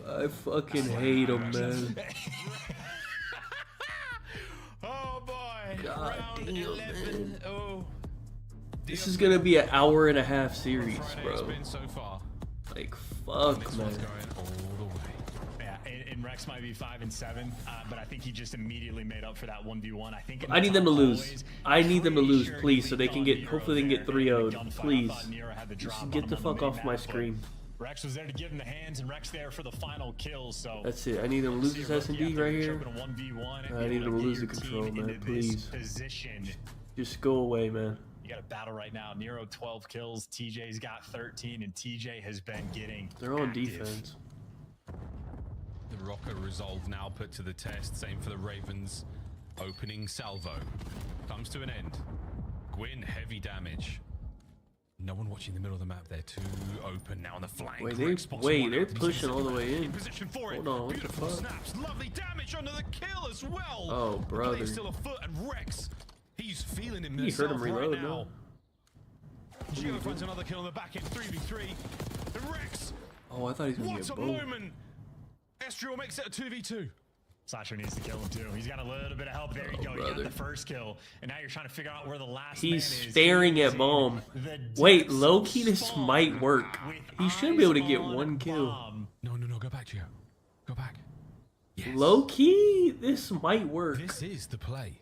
I fucking hate him, man. Oh boy. God round damn, 11. man. Oh. This is gonna be an hour-and-a-half series, Friday bro. has been so far. Like, fuck, man. Going all the way. Yeah, and Rex might be 5 and 7, but I think he just immediately made up for that 1v1. I think I need them to lose. I need them to lose, please, so they can get. Hopefully, they can get 3-0'd. Please, just get the fuck off my screen. Rex was there to give him the hands, and Rex there for the final kill. So that's it. I need them to lose this S&D right here. I need them to lose the control, man. Please. Just go away, man. You got a battle right now. Nero 12 kills. TJ's got 13, and TJ has been getting. They're on defense. The Rocker resolve now put to the test. Same for the Ravens. Opening salvo comes to an end. Gwyn, heavy damage. No one watching the middle of the map. They're too open now on the flank. Wait, they're pushing all the way in. Hold on, what the fuck? Snaps, lovely damage under the kill as well. Oh, brother. Still a foot, and Rex, he's feeling him. He heard him reload right now. Geo finds another kill on the back end, 3v3. And Rex. Oh, I thought he was gonna get both. What a moment! Estriel makes it a 2v2. Slasher needs to kill him too. He's got a little bit of help. There you go. You got the first kill, and now you're trying to figure out where the last man is. He's staring at bomb. Wait, low key, this might work. He should be able to get 1 kill. No, go back, Gio. Go back. Yes. Low key, this might work. This is the play.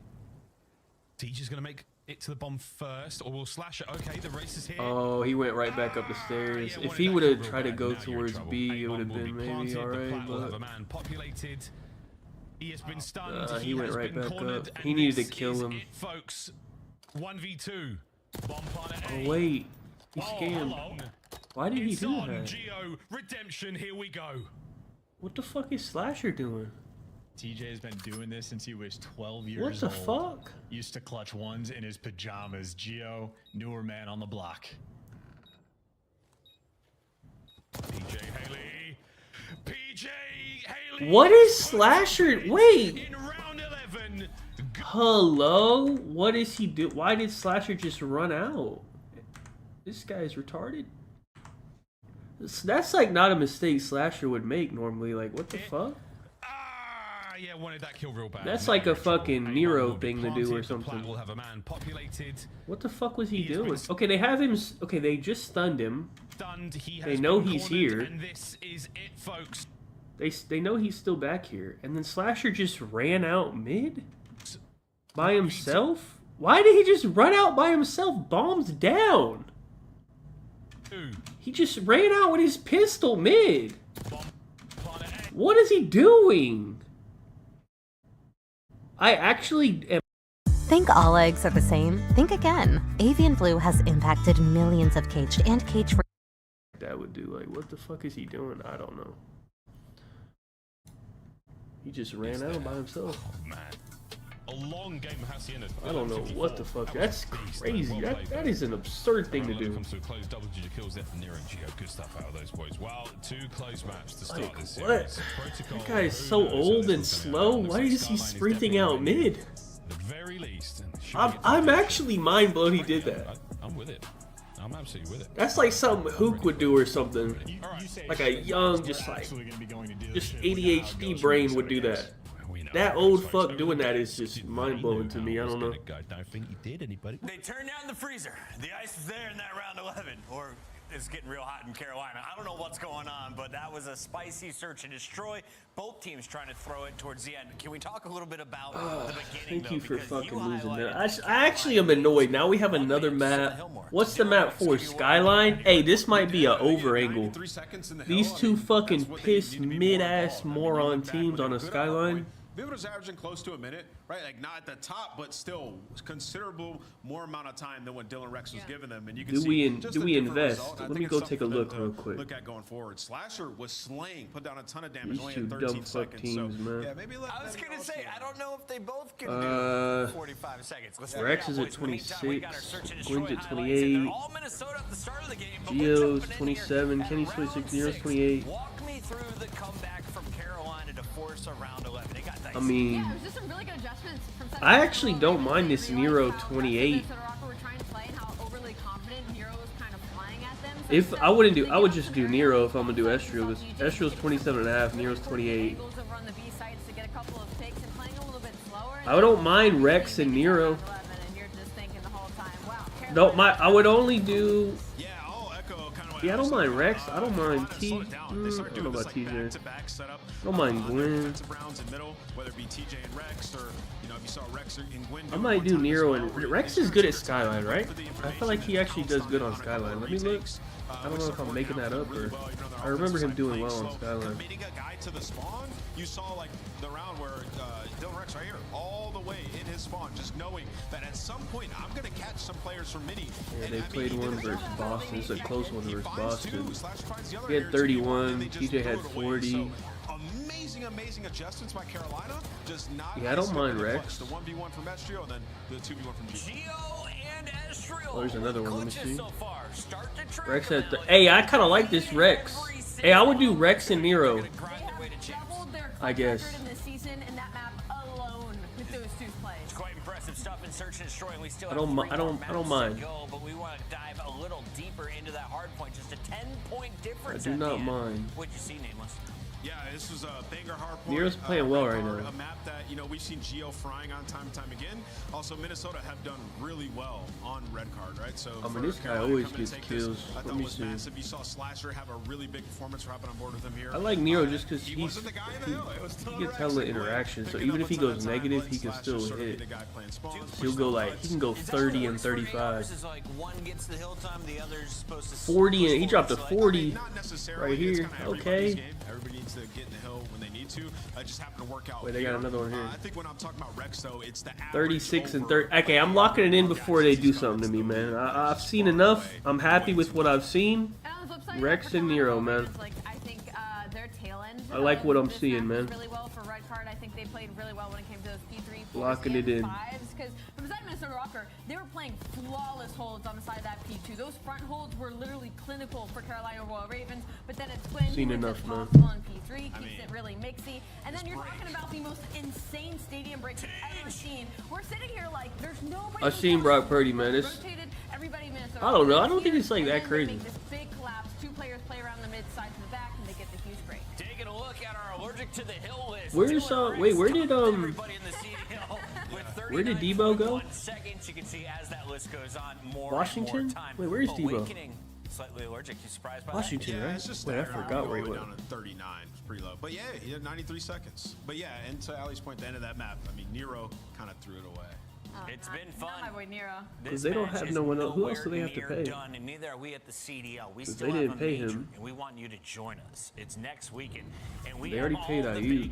TJ's gonna make it to the bomb first, or will Slasher. Okay, the race is here. Oh, he went right back up the stairs. If he would have tried to go towards B, it would have been maybe alright. But he has been stunned. He went right back up. He needed to kill him. Folks, 1v2. Oh wait, he scammed. Why did he do that? Geo redemption. Here we go. What the fuck is Slasher doing? TJ has been doing this since he was 12 years old. What the fuck? Used to clutch ones in his pajamas. Geo, newer man on the block. PJ Haley. PJ Haley. What is Slasher? Wait. Hello? What is he do? Why did Slasher just run out? This guy's retarded. That's like not a mistake Slasher would make normally. Like, what the fuck? Yeah, wanted that kill real bad. That's like a fucking Nero thing to do or something. Will have a man populated. What the fuck was he doing? Okay, they have him. Okay, they just stunned him. They know he's here. And this is it, folks. They know he's still back here. And then Slasher just ran out mid? By himself? Why did he just run out by himself? Bombs down. He just ran out with his pistol mid. What is he doing? I actually am. Think all eggs are the same? Think again. Avian flu has impacted millions of caged and cage-free. That would do, like, what the fuck is he doing? I don't know. He just ran out by himself. Oh, man. A long game Hacienda. I don't know what the fuck. That's crazy. That is an absurd thing to do. Comes to a close double-digit kills there from Nero and Geo. Good stuff out of those boys. Well, 2 close maps to start this series. That guy is so old and slow. Why is he sprinting out mid? The very least. I'm actually mind blown he did that. I'm with it. I'm absolutely with it. That's like something Hook would do or something. Like a young, just ADHD brain would do that. That old fuck doing that is just mind blowing to me. I don't know. I think he did. Anybody? They turned down the freezer. The ice is there in that round 11, or it's getting real hot in Carolina. I don't know what's going on, but that was a spicy search and destroy. Both teams trying to throw it towards the end. Can we talk a little bit about the beginning? Thank you for fucking losing that. I actually am annoyed. Now we have another map. What's the map for? Skyline? Hey, this might be an over angle. These 2 fucking pissed mid-ass moron teams on a Skyline. Vivid was averaging close to a minute, right? Like not at the top, but still considerable more amount of time than what Dylan Rex was giving them. And you can do we invest? Let me go take a look real quick. Look at going forward. Slasher was slaying, put down a ton of damage. These only 2 in 13 dumb fuck seconds. teams, man. Yeah, maybe I was gonna say I don't know if they both can do 45 seconds. Rex is at 26. Gwyn's at 28. Geo's 27. Kenny's 26. Nero's 28. Walk me through the comeback from Carolina to force a round 11. It got dicey. I mean, I actually don't mind this Nero 28. If I wouldn't do, I would just do Nero if I'm gonna do Estriel. Estriel's 27.5, Nero's 28. I don't mind Rex and Nero. I would only do. Yeah, I don't mind Rex. I don't mind T. I don't know about TJ. I don't mind Gwen. I might do Nero, and Rex is good at Skyline, right? I feel like he actually does good on Skyline. Let me look. I don't know if I'm making that up, or I remember him doing well on Skyline. Committing a guy to the spawn, you saw like the round where Dylan Rex right here, all the way in his spawn, just knowing that at some point I'm gonna catch some players from Mini. Yeah, they played one versus Boston. It's a close one versus Boston. He had 31. TJ had 40. Amazing adjustments by Carolina. Just not. Yeah, I don't mind Rex. The 1v1 from Estrio and then the 2v1 from Geo. Oh, there's another one. Let me see. Rex had. Hey, I kind of like this Rex. Hey, I would do Rex and Nero. I guess. I don't mind. But we want to dive a little deeper into that hard point. Just a 10-point difference. I do not mind. What'd you see, Nameless? Yeah, this was a banger hard point. Nero's playing well right now. A map that, you know, we've seen Geo frying on time and time again. Also, Minnesota have done really well on red card, right? So I mean, this guy always gets kills. Let me see. Massive. You saw Slasher have a really big performance for hopping on board with him here. I like Nero just because he gets hella interaction. So even if he goes negative, he can still hit. He'll go like, he can go 30 and 35. 40 and he dropped a 40 right here. Okay. Everybody needs to get in the hill when they need to. Just happen to work out. Wait, they got another one here. I think when I'm talking about Rex, though, it's the 36 and 30. Okay, I'm locking it in before they do something to me, man. I've seen enough. I'm happy with what I've seen. Rex and Nero, man. I like what I'm seeing, man. Really well for red card. I think they played really well when it came to those P3, locking it in. Because from the side of Minnesota Rocker, they were playing flawless holds on the side of that P2. Those front holds were literally clinical for Carolina Royal Ravens, but then it's Quinn seen who enough, is man. possible on P3, keeps it really mixy. And then you're talking about the most insane stadium breaks I've ever seen. We're sitting here like there's nobody. I've seen Brock Purdy, man. It's, I don't know. I don't think it's like that crazy. This big collapse. Two players play around the mid side to the back, and they get the huge break. Taking a look at our allergic to the hill list. Where's wait, where did where did Debo go? Washington? Wait, where's Debo? Slightly allergic. You surprised by Washington, that? right? Wait, I forgot where he went. Down at 39, it's pretty low. But yeah, he had 93 seconds. But yeah, and to Ali's point, the end of that map, I mean, Nero kind of threw it away. It's been fun. Not my boy Nero. Because they don't have no one else. Who else do they have to pay? Done, and neither are we at the CDL. We still they didn't pay him. And we want you to join us. It's next weekend, and we they already paid IU.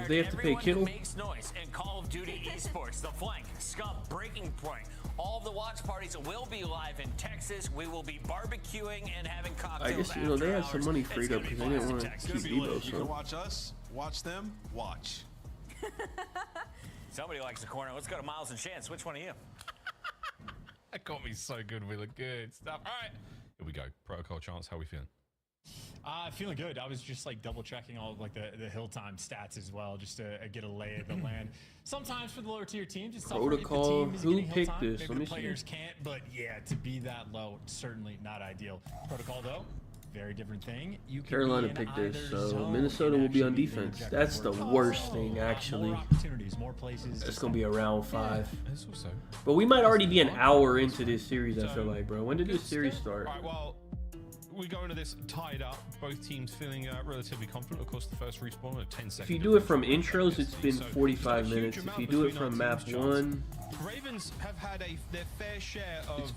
They have to pay Kittle. Makes noise in Call of Duty Esports, The Flank, Scum, Breaking Point. All of the watch parties will be live in Texas. We will be barbecuing and having cocktails. I guess you know they had some money freed up because they didn't want to keep Debo. You can watch us, watch them, watch. Somebody likes the corner. Let's go to Miles and Chance. Which one are you? That got me so good with the good stuff. All right, here we go. Protocol Chance. How we feeling? Feeling good. I was just like double checking all of, like the hill time stats as well, just to get a lay of the land. Sometimes for the lower tier teams, it's Protocol. Who picked this? Maybe the players can't, but yeah, to be that low, certainly not ideal. Protocol though, very different thing. You can Carolina picked this, so Minnesota will be on defense. That's the worst thing, actually. It's gonna be a round 5. But we might already be an hour into this series. I feel like, bro. When did this series start? All right, well, we go into this tied up. Both teams feeling relatively confident. Of course, the first respawn at 10 seconds. If you do it from intros, it's been 45 minutes. If you do it from map 1, Ravens have had their fair share of it's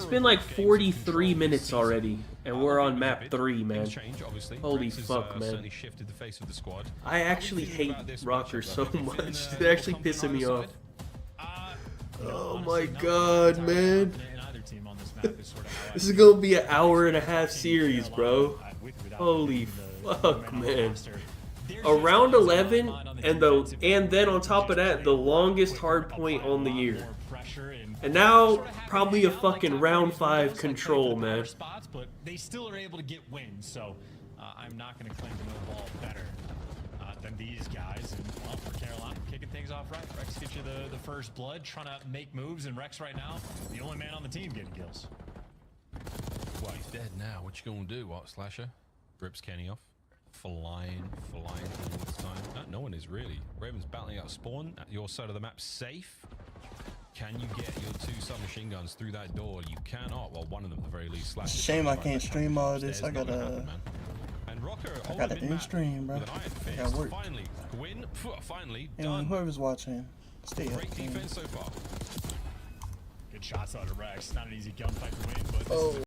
been like 43 minutes already, and we're on map 3, man. Holy fuck, man! I actually hate Rocker so much. They're actually pissing me off. Oh my god, man! This is gonna be an hour-and-a-half series, bro. Holy fuck, man! Around 11, and then on top of that, the longest hard point on the year. And now, probably a fucking round 5 control, man. But they still are able to get wins, so I'm not going to claim to know ball better than these guys. And well, for Carolina, kicking things off right. Rex gets you the first blood, trying to make moves, and Rex right now, the only man on the team getting kills. Well, he's dead now. What you gonna do, what, Slasher? Rips Kenny off. Flying all this time. No one is really. Ravens battling out spawn at your side of the map, safe. Can you get your 2 submachine guns through that door? You cannot. Well, one of them at the very least. It's a shame I can't stream all this. I gotta end stream, bro. I got work. Finally And done. whoever's watching, stay up. Great defense so far. Good shots out of Rex. Not an easy gunfight to win, but Oh.